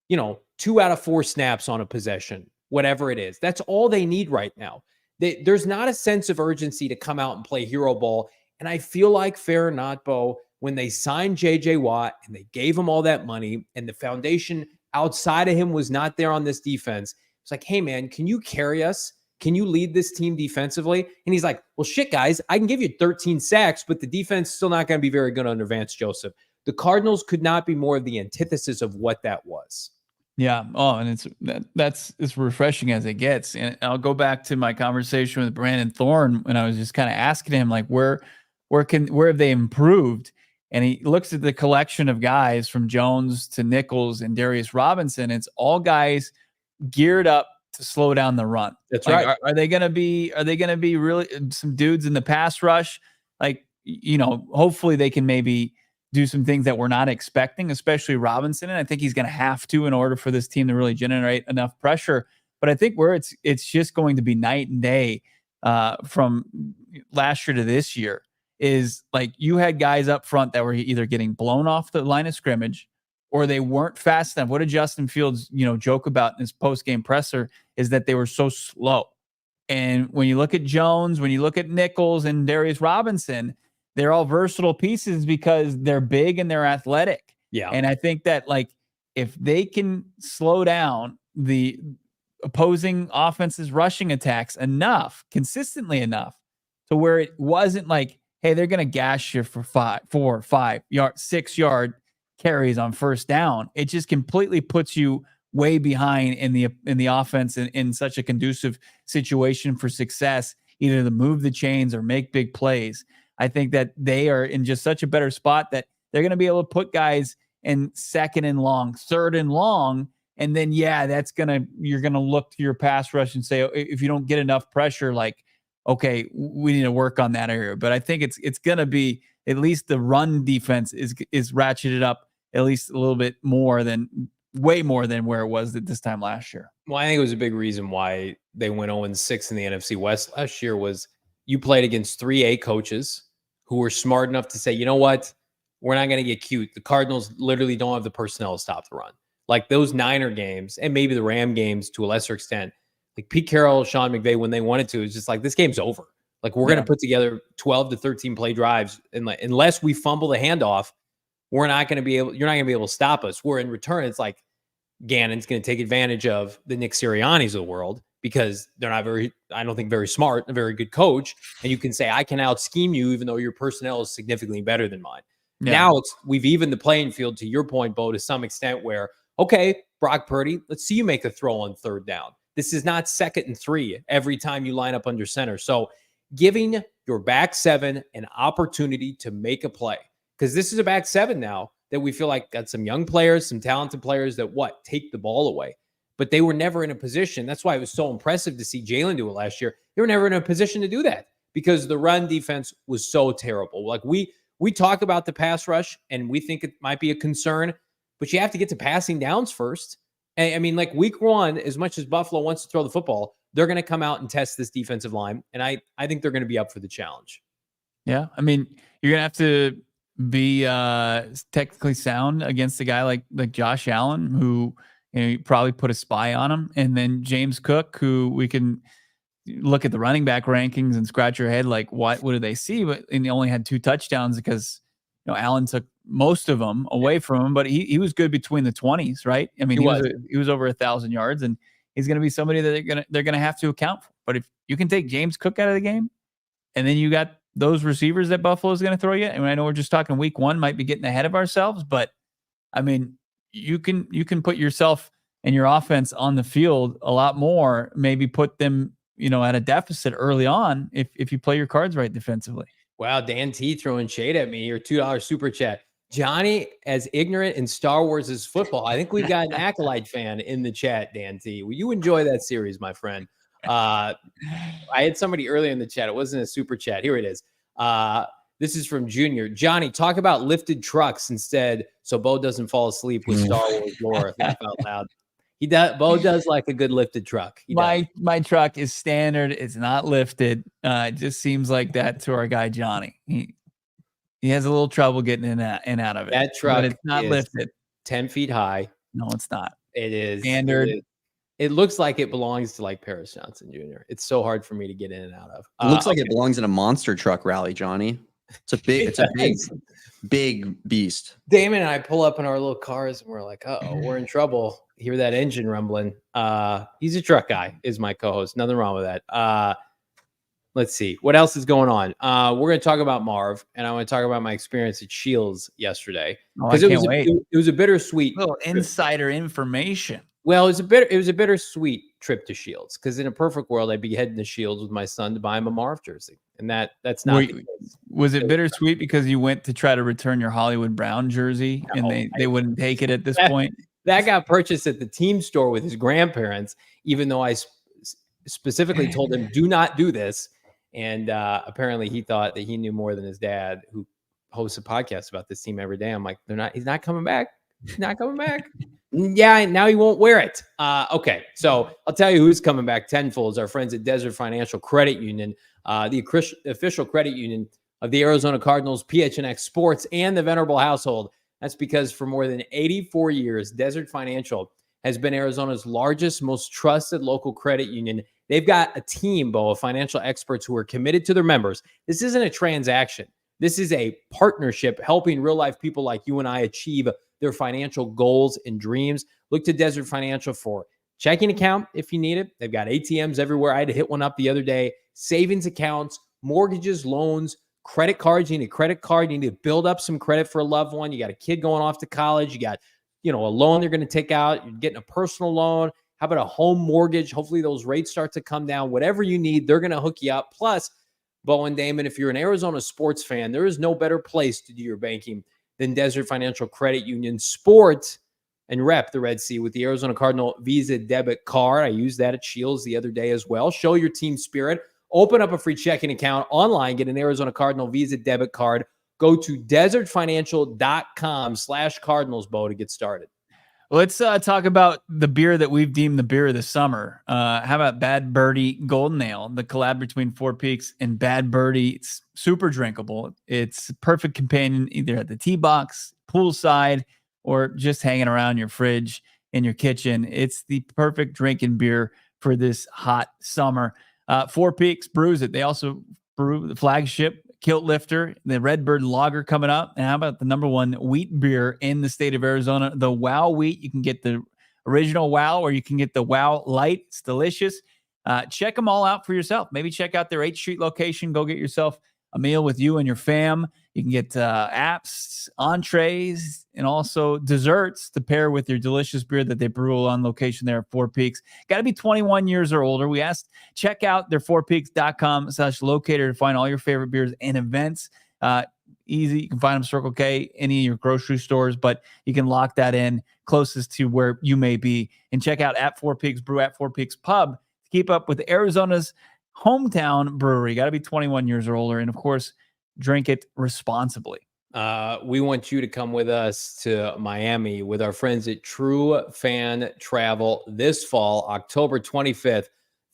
2 out of 4 snaps on a possession, whatever it is. That's all they need right now. There's not a sense of urgency to come out and play hero ball. And I feel like, fair or not, Bo, when they signed J.J. Watt and they gave him all that money and the foundation outside of him was not there on this defense, it's like, hey, man, can you carry us? Can you lead this team defensively? And he's like, well, shit, guys, I can give you 13 sacks, but the defense is still not going to be very good under Vance Joseph. The Cardinals could not be more of the antithesis of what that was. Yeah. Oh, and that's as refreshing as it gets. And I'll go back to my conversation with Brandon Thorne when I was just kind of asking him, like, where have they improved? And he looks at the collection of guys from Jones to Nichols and Darius Robinson. It's all guys geared up to slow down the run. That's right. Are they going to be really some dudes in the pass rush? Like, hopefully they can maybe do some things that we're not expecting, especially Robinson. And I think he's going to have to in order for this team to really generate enough pressure. But I think where it's just going to be night and day from last year to this year is, like, you had guys up front that were either getting blown off the line of scrimmage or they weren't fast enough. What did Justin Fields, joke about in his post-game presser is that they were so slow. And when you look at Jones, when you look at Nichols and Darius Robinson, they're all versatile pieces because they're big and they're athletic. Yeah. And I think that, like, if they can slow down the opposing offense's rushing attacks consistently enough to where it wasn't like, hey, they're going to gash you for 4, 5 yard, 6 yard carries on first down. It just completely puts you way behind in the offense in such a conducive situation for success, either to move the chains or make big plays. I think that they are in just such a better spot that they're going to be able to put guys in 2nd and long, 3rd and long. And then, you're going to look to your pass rush and say, if you don't get enough pressure, like, okay, we need to work on that area. But I think it's going to be, at least the run defense is ratcheted up at least a little bit way more than where it was at this time last year. Well, I think it was a big reason why they went 0-6 in the NFC West last year was you played against 3A coaches who were smart enough to say, you know what, we're not going to get cute. The Cardinals literally don't have the personnel to stop the run. Like those Niner games and maybe the Ram games to a lesser extent, like Pete Carroll, Sean McVay, when they wanted to, it's just like, this game's over. Like we're going to put together 12 to 13 play drives. And unless we fumble the handoff, you're not going to be able to stop us. Where in return, it's like Gannon's going to take advantage of the Nick Siriannis of the world because they're not I don't think very smart, a very good coach. And you can say, I can out scheme you, even though your personnel is significantly better than mine. Yeah. Now we've evened the playing field, to your point, Bo, to some extent where, okay, Brock Purdy, let's see you make a throw on 3rd down. This is not 2nd and 3 every time you line up under center. So giving your back 7 an opportunity to make a play, because this is a back 7 now that we feel like got some young players, some talented players that take the ball away. but they were never in a position. That's why it was so impressive to see Jalen do it last year. They were never in a position to do that because the run defense was so terrible. Like we talk about the pass rush and we think it might be a concern, but you have to get to passing downs first. And I mean, like week 1, as much as Buffalo wants to throw the football, they're going to come out and test this defensive line. And I think they're going to be up for the challenge. Yeah. I mean, you're going to have to be technically sound against a guy like Josh Allen, who, you probably put a spy on him. And then James Cook, who we can look at the running back rankings and scratch your head like, what do they see? But and he only had 2 touchdowns because Allen took most of them away from him, but he was good between the 20s, right? I mean, he was over 1,000 yards, and he's going to be somebody that they're going to have to account for. But if you can take James Cook out of the game, and then you got those receivers that Buffalo is going to throw you. And I know we're just talking week 1, might be getting ahead of ourselves, but I mean, you can put yourself and your offense on the field a lot more. Maybe put them, at a deficit early on if you play your cards right defensively. Wow, Dan T throwing shade at me. Your $2 super chat. Johnny, as ignorant in Star Wars as football. I think we've got an Acolyte fan in the chat, Dan T. Will you enjoy that series, my friend? I had somebody earlier in the chat. It wasn't a super chat. Here it is. This is from Junior. Johnny, talk about lifted trucks instead so Bo doesn't fall asleep with Star Wars lore. Laugh out loud. Bo does like a good lifted truck. My truck is standard. It's not lifted. It just seems like that to our guy Johnny. He has a little trouble getting in and out of it. That truck, but it's not lifted. 10 feet high. No, it's not. It is standard. It looks like it belongs to like Paris Johnson Jr. It's so hard for me to get in and out of. It looks like it belongs in a monster truck rally, Johnny. It's a big beast. Damon and I pull up in our little cars and we're like, we're in trouble. Hear that engine rumbling. He's a truck guy, is my co-host. Nothing wrong with that. Let's see. What else is going on? We're going to talk about Marv, and I want to talk about my experience at Shields yesterday. Because it was a bittersweet little insider information. Well, it was a bittersweet trip to Shields because in a perfect world, I'd be heading to Shields with my son to buy him a Marv jersey, and that's not. Was it bittersweet because you went to try to return your Hollywood Brown jersey and they wouldn't take it at this point? That got purchased at the team store with his grandparents, even though I specifically told him do not do this, and apparently he thought that he knew more than his dad, who hosts a podcast about this team every day. I'm like, he's not coming back. He's not coming back. Yeah, now he won't wear it. Okay, so I'll tell you who's coming back tenfold. Our friends at Desert Financial Credit Union, the official credit union of the Arizona Cardinals, PHNX Sports, and the Venerable household. That's because for more than 84 years, Desert Financial has been Arizona's largest, most trusted local credit union. They've got a team, Bo, of financial experts who are committed to their members. This isn't a transaction. This is a partnership helping real-life people like you and I achieve their financial goals and dreams. Look to Desert Financial for checking account if you need it. They've got ATMs everywhere. I had to hit one up the other day. Savings accounts, mortgages, loans, credit cards. You need a credit card. You need to build up some credit for a loved one. You got a kid going off to college. You got, a loan they're going to take out. You're getting a personal loan. How about a home mortgage? Hopefully those rates start to come down. Whatever you need, they're going to hook you up. Plus, Bo and Damon, if you're an Arizona sports fan, there is no better place to do your banking than Desert Financial Credit Union. Sport and rep the Red Sea with the Arizona Cardinal Visa debit card. I used that at Shields the other day as well. Show your team spirit. Open up a free checking account online. Get an Arizona Cardinal Visa debit card. Go to desertfinancial.com/Cardinals, Bo, to get started. Let's talk about the beer that we've deemed the beer of the summer. How about Bad Birdie Golden Ale, the collab between Four Peaks and Bad Birdie? It's super drinkable. It's a perfect companion either at the tee box, poolside, or just hanging around your fridge in your kitchen. It's the perfect drinking beer for this hot summer. Four Peaks brews it. They also brew the flagship Kilt Lifter, the Redbird Lager coming up. And how about the #1 wheat beer in the state of Arizona, the Wow Wheat? You can get the original Wow, or you can get the Wow Light. It's delicious. Check them all out for yourself. Maybe check out their 8th Street location. Go get yourself a meal with you and your fam. You can get apps, entrees, and also desserts to pair with your delicious beer that they brew on location there at Four Peaks. Got to be 21 years or older. We asked, check out their fourpeaks.com/locator to find all your favorite beers and events. easy. You can find them Circle K, any of your grocery stores, but you can lock that in closest to where you may be. And check out at Four Pigs Brew, at Four Pigs Pub to keep up with Arizona's hometown brewery. Got to be 21 years or older. And of course, drink it responsibly. We want you to come with us to Miami with our friends at True Fan Travel this fall, October 25th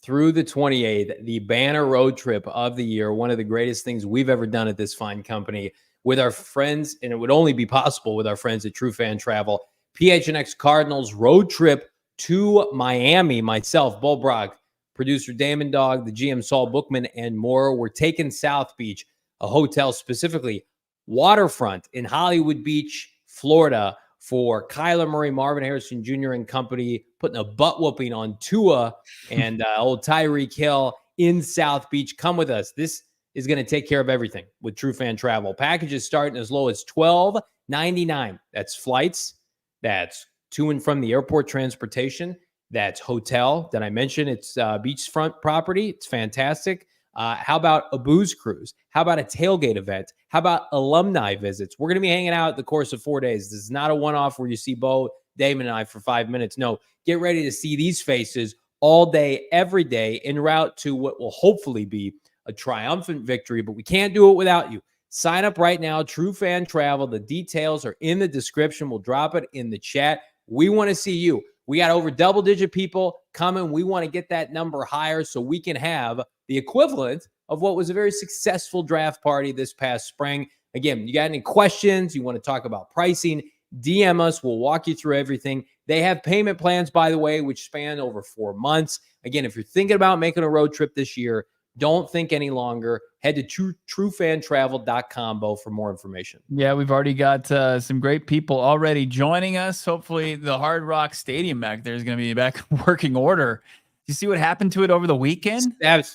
through the 28th, the banner road trip of the year. One of the greatest things we've ever done at this fine company with our friends, and it would only be possible with our friends at True Fan Travel. PHNX Cardinals road trip to Miami. Myself, Bull Brack, producer Damon, Dawg, the GM Saul Bookman, and more. We're taking South Beach, a hotel specifically waterfront in Hollywood Beach, Florida, for Kyler Murray, Marvin Harrison Jr. and company, putting a butt whooping on Tua and old Tyreek Hill in South Beach. Come with us. This is going to take care of everything with True Fan Travel. Packages starting as low as $12.99. That's flights. That's to and from the airport transportation. That's hotel that I mentioned. It's beachfront property. It's fantastic. How about a booze cruise? How about a tailgate event? How about alumni visits? We're going to be hanging out the course of 4 days. This is not a one-off where you see Bo, Damon, and I for 5 minutes. No, get ready to see these faces all day, every day, en route to what will hopefully be a triumphant victory, but we can't do it without you. Sign up right now, True Fan Travel. The details are in the description. We'll drop it in the chat. We want to see you. We got over double-digit people coming. We want to get that number higher so we can have the equivalent of what was a very successful draft party this past spring. Again, you got any questions, you want to talk about pricing, DM us. We'll walk you through everything. They have payment plans, by the way, which span over 4 months. Again, if you're thinking about making a road trip this year, don't think any longer. Head to truefantravel.com, Bo, for more information. Yeah, we've already got some great people already joining us. Hopefully the Hard Rock Stadium back there is going to be back in working order. You see what happened to it over the weekend? That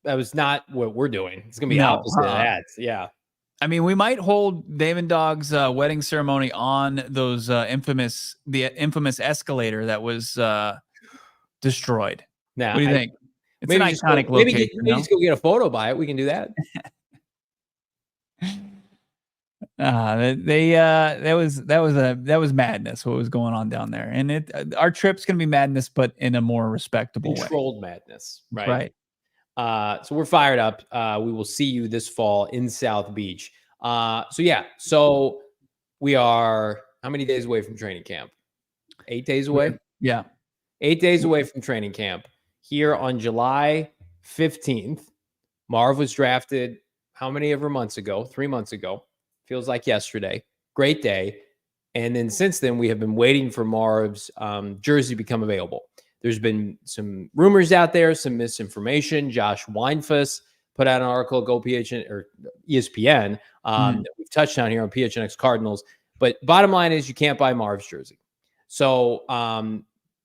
was not what we're doing. It's going to be opposite of that. Yeah. I mean, we might hold Damon Dawg's wedding ceremony on those infamous escalator that was destroyed. Now, what do you think? It's an iconic location. Maybe just go get a photo by it. We can do that. That was madness. What was going on down there, and our trip's gonna be madness, but in a more respectable controlled way. Madness, right? So we're fired up. We will see you this fall in South Beach. So we are how many days away from training camp? 8 days away. Yeah, 8 days away from training camp. Here on July 15th, Marv was drafted how many ever months ago? 3 months ago. Feels like yesterday. Great day. And then since then, we have been waiting for Marv's jersey to become available. There's been some rumors out there, some misinformation. Josh Weinfuss put out an article, Go PHN or ESPN, that we've touched on here on PHNX Cardinals. But bottom line is you can't buy Marv's jersey. So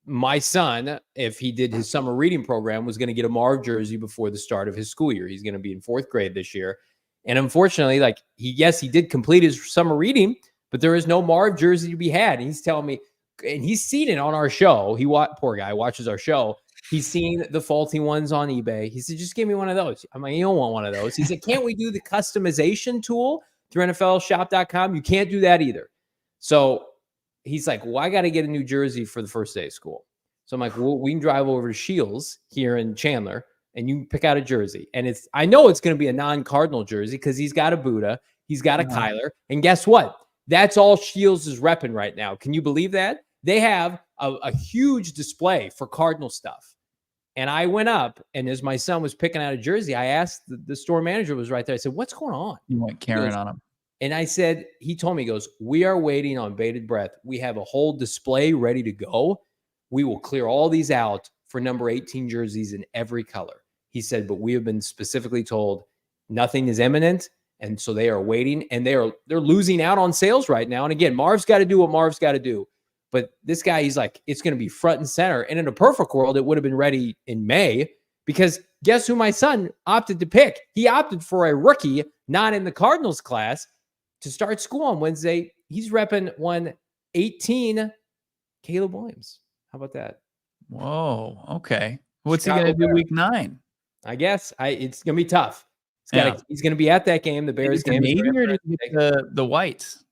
my son, if he did his summer reading program, was going to get a Marv jersey before the start of his school year. He's going to be in 4th grade this year. And unfortunately, he did complete his summer reading, but there is no Marv jersey to be had. And he's telling me, and he's seen it on our show. Poor guy watches our show. He's seen the faulty ones on eBay. He said, just give me one of those. I'm like, you don't want one of those. He said, can't we do the customization tool through NFLshop.com? You can't do that either. So he's like, well, I got to get a new jersey for the first day of school. So I'm like, well, we can drive over to Shields here in Chandler and you can pick out a jersey. And I know it's going to be a non-Cardinal jersey because he's got a Buddha, he's got a Kyler. And guess what? That's all Shields is repping right now. Can you believe that? They have a huge display for Cardinal stuff. And I went up, and as my son was picking out a jersey, I asked the store manager was right there. I said, what's going on? You went Karen on him. And I said, he told me, he goes, we are waiting on bated breath. We have a whole display ready to go. We will clear all these out for number 18 jerseys in every color. He said, but we have been specifically told nothing is imminent. And so they are waiting, and they're losing out on sales right now. And again, Marv's got to do what Marv's got to do. But this guy, he's like, it's going to be front and center. And in a perfect world, it would have been ready in May, because guess who my son opted to pick? He opted for a rookie, not in the Cardinals class, to start school on Wednesday. He's repping 118, Caleb Williams. How about that? Whoa. Okay. What's he going to do week 9? I guess it's going to be tough. He's going to be at that game. The Bears game. The navy, or did you get the whites?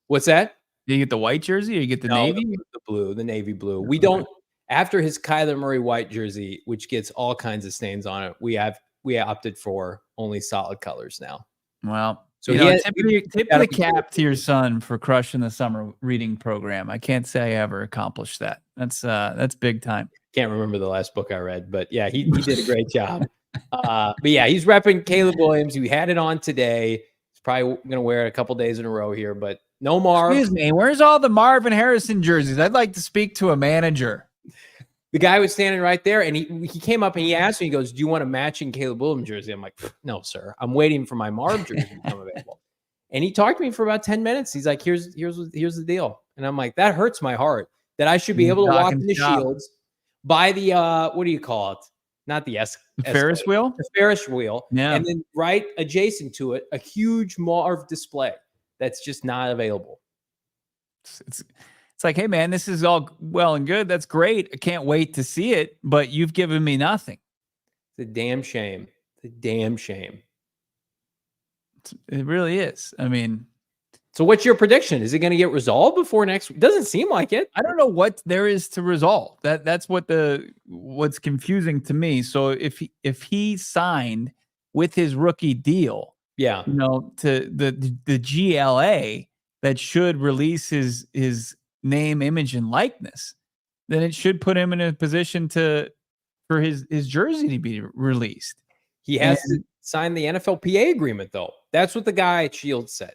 What's that? Did you get the white jersey, or you get the navy? The blue, the navy blue. We don't. After his Kyler Murray white jersey, which gets all kinds of stains on it, we opted for only solid colors now. Well, so tip the cap to your son for crushing the summer reading program. I can't say I ever accomplished that. That's big time. Can't remember the last book I read, but yeah, he did a great job. But yeah, he's repping Caleb Williams. We had it on today. He's probably going to wear it a couple days in a row here, but no Marv. Excuse me, where's all the Marvin Harrison jerseys? I'd like to speak to a manager. The guy was standing right there, and he came up and he asked me, he goes, do you want a matching Caleb Williams jersey? I'm like, no, sir. I'm waiting for my Marv jersey to become available. And he talked to me for about 10 minutes. He's like, here's the deal. And I'm like, that hurts my heart that I should be able to walk in the Shields, buy the, what do you call it? Not the Ferris wheel? The Ferris wheel. Yeah. And then right adjacent to it, a huge Marv display that's just not available. It's like, hey, man, this is all well and good. That's great. I can't wait to see it, but you've given me nothing. It's a damn shame. It's a damn shame. It really is. I mean, so what's your prediction? Is it going to get resolved before next week? Doesn't seem like it. I don't know what there is to resolve. That's what's confusing to me. So if he signed with his rookie deal, yeah, to the GLA that should release his name, image, and likeness, then it should put him in a position for his jersey to be released. He has to sign the NFLPA agreement, though. That's what the guy at Shields said.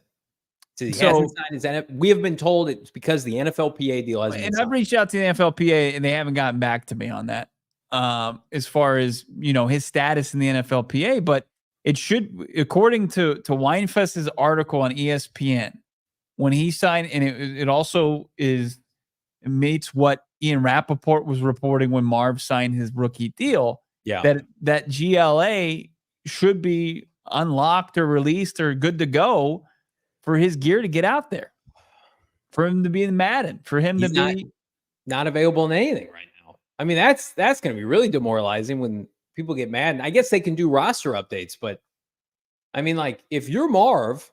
So he hasn't signed his NFL. We have been told it's because the NFLPA deal hasn't been signed. I've reached out to the NFLPA and they haven't gotten back to me on that. As far as his status in the NFLPA, but it should, according to Weinfest's article on ESPN, when he signed, and it also meets what Ian Rappaport was reporting when Marv signed his rookie deal. Yeah, that GLA should be unlocked or released or good to go for his gear to get out there, for him to be in Madden, for him to be not available in anything right now. I mean, that's going to be really demoralizing when people get mad. And I guess they can do roster updates, but I mean, like, if you're Marv,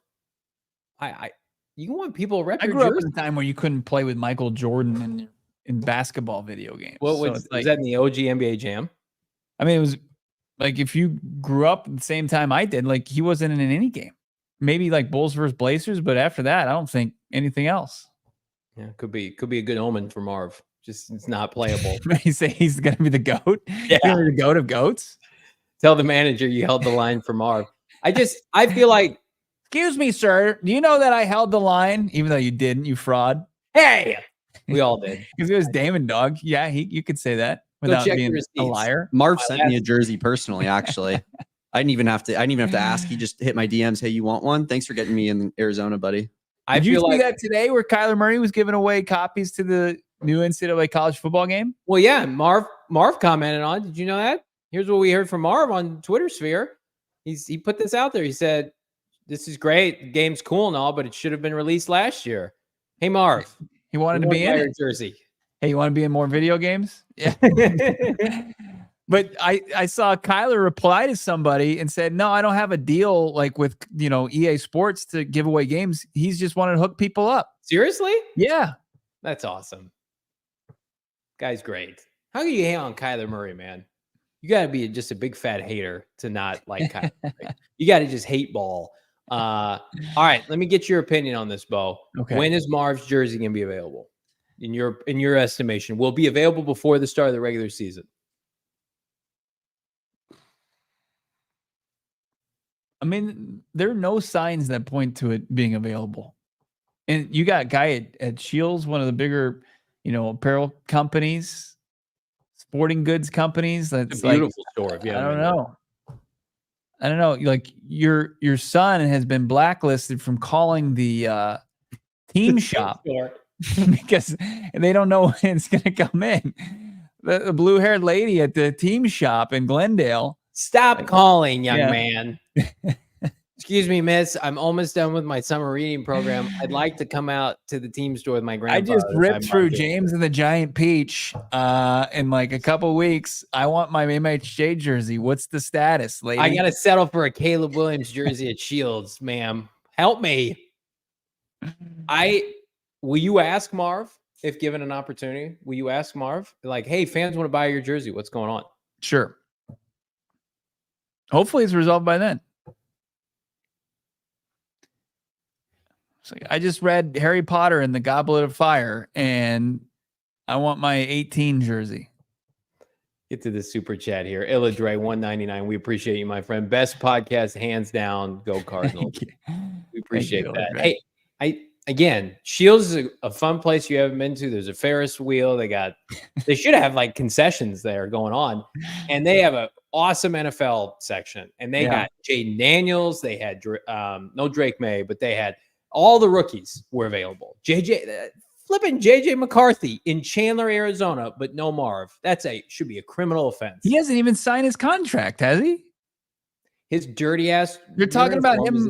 you want people to rep your jersey. I grew up in a time where you couldn't play with Michael Jordan in basketball video games. Well, was that in the OG NBA Jam? I mean, it was like, if you grew up at the same time I did, like, he wasn't in any game. Maybe like Bulls versus Blazers, but after that, I don't think anything else. Yeah, could be a good omen for Marv. Just, it's not playable. You say he's going to be the GOAT? Yeah, the GOAT of GOATs. Tell the manager you held the line for Marv. I feel like, excuse me, sir. Do you know that I held the line, even though you didn't? You fraud. Hey, we all did. Because it was Damon, dog. Yeah, you could say that without being a liar. Marv sent me a jersey personally, actually. I didn't even have to ask. He just hit my DMs. Hey, you want one? Thanks for getting me in Arizona, buddy. Did you see that today where Kyler Murray was giving away copies to the new NCAA college football game? Well, yeah, Marv commented on it. Did you know that? Here's what we heard from Marv on Twitter sphere. He put this out there. He said, this is great. The game's cool and all, but it should have been released last year. Hey, Marv. He wanted to be in it. Jersey. Hey, you want to be in more video games? Yeah. But I saw Kyler reply to somebody and said, no, I don't have a deal like with, EA Sports to give away games. He's just wanted to hook people up. Seriously? Yeah. That's awesome. Guy's great. How can you hate on Kyler Murray, man? You got to be just a big fat hater to not like Kyler Murray. You got to just hate ball. All right, let me get your opinion on this, Bo. Okay. When is Marv's jersey going to be available? In your estimation, will it be available before the start of the regular season? I mean, there are no signs that point to it being available. And you got a guy at Shields, one of the bigger, apparel companies, sporting goods companies. That's a beautiful store. I don't know. Like your son has been blacklisted from calling the team shop because they don't know when it's going to come in. The blue-haired lady at the team shop in Glendale. Stop calling, young man. Excuse me, miss. I'm almost done with my summer reading program. I'd like to come out to the team store with my grandfather. I just ripped through James and the Giant Peach in like a couple weeks. I want my MHJ jersey. What's the status, lady? I got to settle for a Caleb Williams jersey at Shields, ma'am. Help me. Will you ask Marv if given an opportunity? Will you ask Marv? Like, hey, fans want to buy your jersey. What's going on? Sure. Hopefully it's resolved by then. So I just read Harry Potter and the Goblet of Fire, and I want my 18 jersey. Get to the super chat here. Illadre 199. We appreciate you, my friend. Best podcast, hands down. Go Cardinals. We appreciate that. Hey, again, Shields is a fun place you haven't been to. There's a Ferris wheel. They should have like concessions there going on, and they have an awesome NFL section. And they got Jaden Daniels. They had no Drake May, but they had all the rookies were available. Flipping JJ McCarthy in Chandler, Arizona, but no Marv. Should be a criminal offense. He hasn't even signed his contract, has he? His dirty ass. You're talking about him.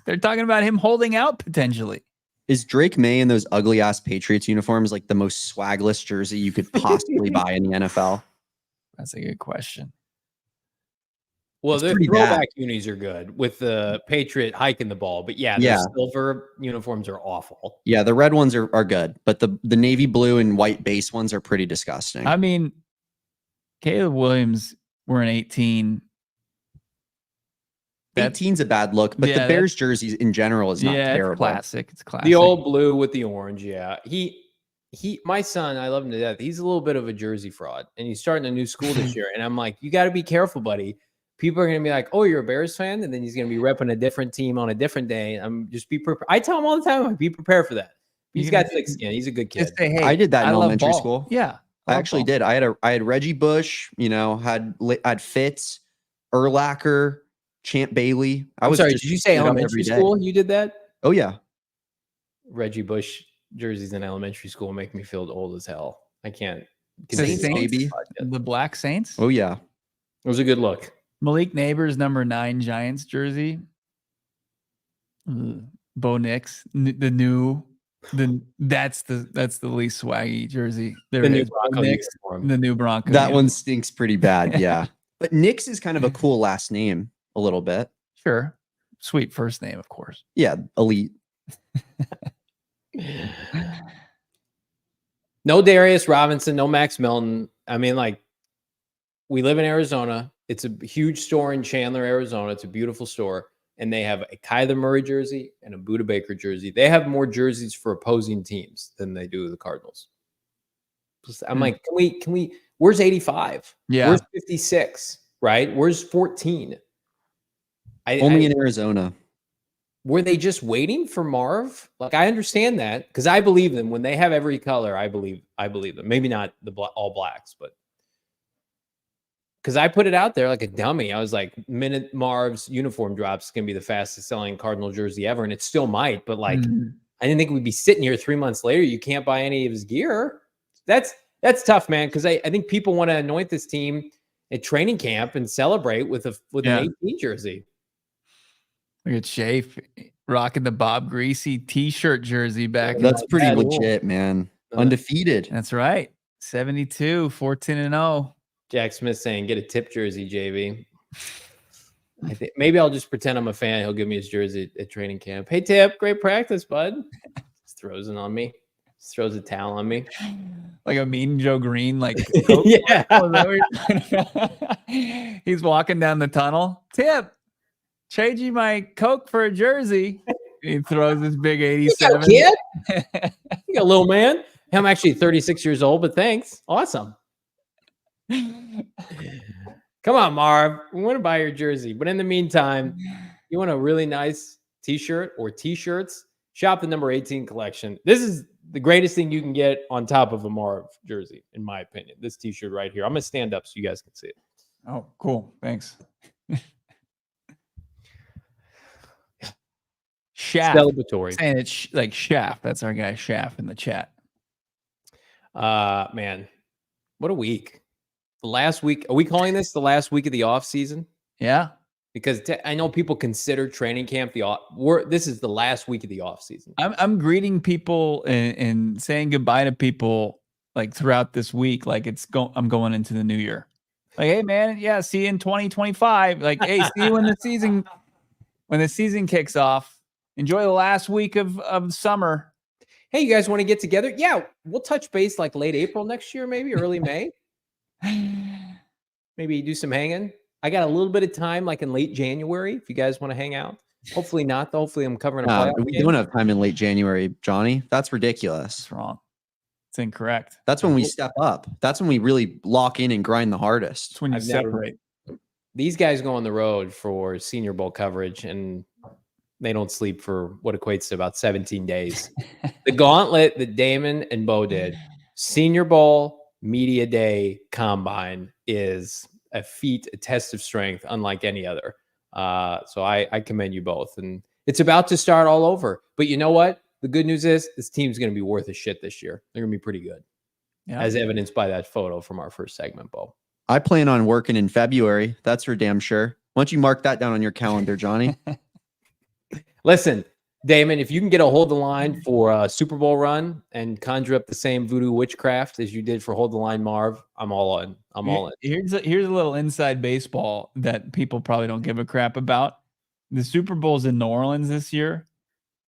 They're talking about him holding out potentially. Is Drake May in those ugly ass Patriots uniforms like the most swagless jersey you could possibly buy in the NFL? That's a good question. Well, the throwback unis are good with the Patriot hiking the ball, but the silver uniforms are awful. Yeah, the red ones are good, but the navy blue and white base ones are pretty disgusting. I mean, Caleb Williams wearing 18. 18's a bad look, but the Bears jerseys in general is not terrible. It's classic. The old blue with the orange, my son, I love him to death. He's a little bit of a jersey fraud, and he's starting a new school this year. And I'm like, you got to be careful, buddy. People are going to be like, oh, you're a Bears fan? And then he's going to be repping a different team on a different day. Be prepared. I tell him all the time, be prepared for that. He's got thick skin. He's a good kid. Say, hey, I did that in elementary school. Yeah. I actually did. I had Reggie Bush, had Fitz, Urlacher, Champ Bailey. Did you say elementary school? You did that? Oh, yeah. Reggie Bush jerseys in elementary school make me feel old as hell. I can't. Saints, baby. The Black Saints? Oh, yeah. It was a good look. Malik Neighbors number 9 Giants jersey. Bo Nix, that's the least swaggy jersey. The new Bronco uniform. The new Bronco. That one stinks pretty bad, yeah. But Nix is kind of a cool last name, a little bit. Sure, sweet first name, of course. Yeah, elite. No Darius Robinson, no Max Milton. I mean, like, we live in Arizona. It's a huge store in Chandler, Arizona. It's a beautiful store. And they have a Kyler Murray jersey and a Budda Baker jersey. They have more jerseys for opposing teams than they do the Cardinals. I'm like, can we, where's 85? Yeah. Where's 56? Right? Where's 14? Only in Arizona. Were they just waiting for Marv? Like, I understand that because I believe them. When they have every color, I believe them. Maybe not all blacks, but because I put it out there like a dummy. I was like, minute Marv's uniform drops is going to be the fastest selling Cardinal jersey ever. And it still might, but like, I didn't think we'd be sitting here 3 months later. You can't buy any of his gear. That's tough, man. Because I think people want to anoint this team at training camp and celebrate with an 18 jersey. Look at Shay rocking the Bob Greasy t-shirt jersey back. That's pretty legit, man. Undefeated. That's right. 72, 14-0. Jack Smith saying, get a tip jersey, JV. I think maybe I'll just pretend I'm a fan. He'll give me his jersey at training camp. Hey, Tip, great practice, bud. Just throws it on me. Just throws a towel on me. Like a mean Joe Green, like yeah. He's walking down the tunnel. Tip, trade you my Coke for a jersey. He throws this big 87. You got a kid? You got a little man. I'm actually 36 years old, but thanks. Awesome. Come on, Marv. We want to buy your jersey. But in the meantime, you want a really nice t-shirt or t-shirts, shop the number 18 collection. This is the greatest thing you can get on top of a Marv jersey, in my opinion. This t-shirt right here. I'm going to stand up so you guys can see it. Oh, cool. Thanks. Shaft. Celebratory. Saying it's like Shaft. That's our guy Shaft in the chat. Man, what a week. The last week. Are we calling this the last week of the off season? Yeah. Because I know people consider training camp this is the last week of the off season. I'm greeting people and saying goodbye to people like throughout this week. Like I'm going into the new year. Like, hey man, yeah, see you in 2025. Like, hey, see you when the season kicks off. Enjoy the last week of summer. Hey, you guys want to get together? Yeah, we'll touch base like late April next year, maybe early May. Maybe do some hanging. I got a little bit of time, like in late January, if you guys want to hang out. Hopefully not, though. Hopefully I'm covering a playoff we game. don't have time in late January, Johnny. That's ridiculous. That's wrong. It's incorrect. That's when we step up. That's when we really lock in and grind the hardest. It's when you separate. These guys go on the road for Senior Bowl coverage, and they don't sleep for what equates to about 17 days. The gauntlet that Damon and Bo did, Senior Bowl, Media Day, Combine, is a feat, a test of strength, unlike any other. So I commend you both. And it's about to start all over. But you know what? The good news is this team's going to be worth a shit this year. They're going to be pretty good, as evidenced by that photo from our first segment, Bo. I plan on working in February. That's for damn sure. Why don't you mark that down on your calendar, Johnny? Listen, Damon, if you can get a hold the line for a Super Bowl run and conjure up the same voodoo witchcraft as you did for Hold the Line Marv, I'm all in. I'm all in. Here's a little inside baseball that people probably don't give a crap about. The Super Bowl's in New Orleans this year.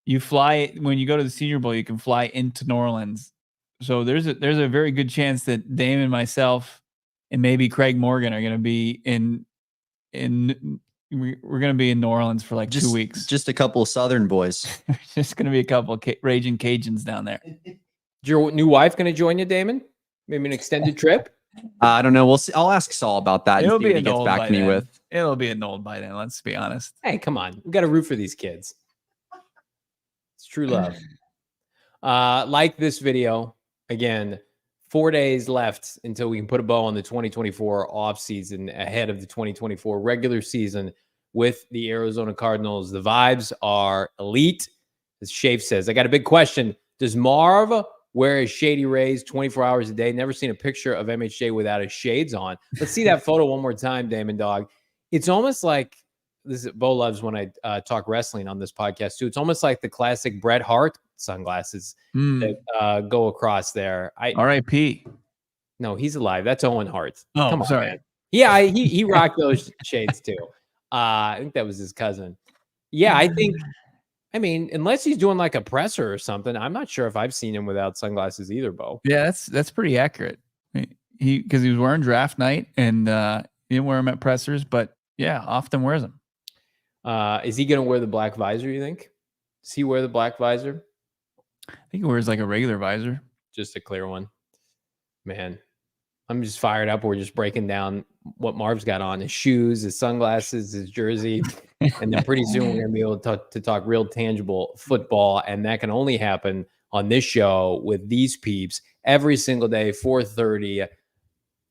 You fly when you go to the Senior Bowl, you can fly into New Orleans. So there's a very good chance that Damon, myself, and maybe Craig Morgan are going to be in. We're going to be in New Orleans for like 2 weeks. Just a couple of Southern boys. Just going to be a couple of raging Cajuns down there. Is your new wife going to join you, Damon? Maybe an extended trip? I don't know. We'll see. I'll ask Saul about that. It'll and see what he gets back to me with. It'll be annulled by then. Let's be honest. Hey, come on. We got to root for these kids. It's true love. Like this video. Again, 4 days left until we can put a bow on the 2024 offseason ahead of the 2024 regular season with the Arizona Cardinals. The vibes are elite. As Shafe says, I got a big question. Does Marv wear his shady rays 24 hours a day? Never seen a picture of MHJ without his shades on. Let's see that photo one more time, Damon Dawg. It's almost like this. Bo loves when I talk wrestling on this podcast too. It's almost like the classic Bret Hart sunglasses that go across there. R.I.P. No, he's alive. That's Owen Hart. Oh, come on, sorry. Man. Yeah, he rocked those shades too. I think that was his cousin. Yeah, I mean, unless he's doing like a presser or something, I'm not sure if I've seen him without sunglasses either, Bo. Yeah, that's pretty accurate. Because he was wearing draft night and he didn't wear them at pressers, but yeah, often wears them. Is he going to wear the black visor, you think? Does he wear the black visor? I think he wears like a regular visor. Just a clear one. Man, I'm just fired up. We're just breaking down what Marv's got on: his shoes, his sunglasses, his jersey. And then pretty soon we're going to be able to talk real tangible football. And that can only happen on this show with these peeps every single day, 4:30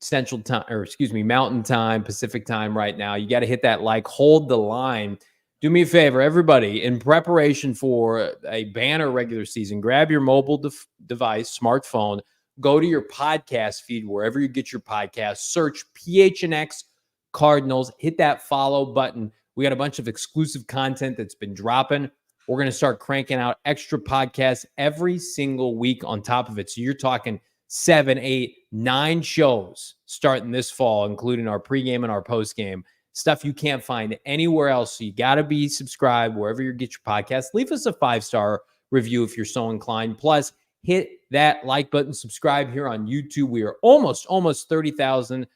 Central Time, or excuse me, Mountain Time, Pacific Time right now. You got to hit that like, hold the line. Do me a favor, everybody, in preparation for a banner regular season, grab your mobile device, smartphone, go to your podcast feed, wherever you get your podcast, search PHNX Cardinals, hit that follow button. We got a bunch of exclusive content that's been dropping. We're going to start cranking out extra podcasts every single week on top of it. So you're talking 7, 8, 9 shows starting this fall, including our pregame and our postgame. Stuff you can't find anywhere else. So you got to be subscribed wherever you get your podcast. Leave us a 5-star review if you're so inclined. Plus, hit that like button. Subscribe here on YouTube. We are almost 30,000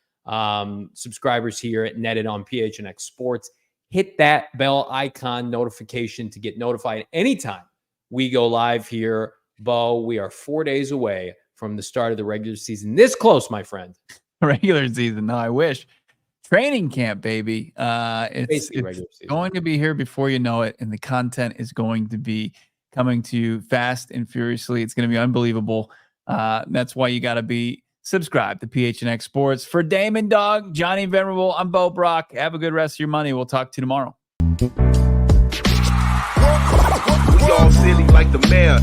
subscribers here at Netted on PHNX Sports. Hit that bell icon notification to get notified anytime we go live here. Bo, we are 4 days away from the start of the regular season. This close, my friend. Regular season. No, I wish. Training camp, baby. It's going to be here before you know it, and the content is going to be coming to you fast and furiously. It's going to be unbelievable. That's why you got to be subscribed to PHNX Sports. For Damon, Dawg, Johnny Venerable, I'm Bo Brack. Have a good rest of your money. We'll talk to you tomorrow. We all silly like the mayor.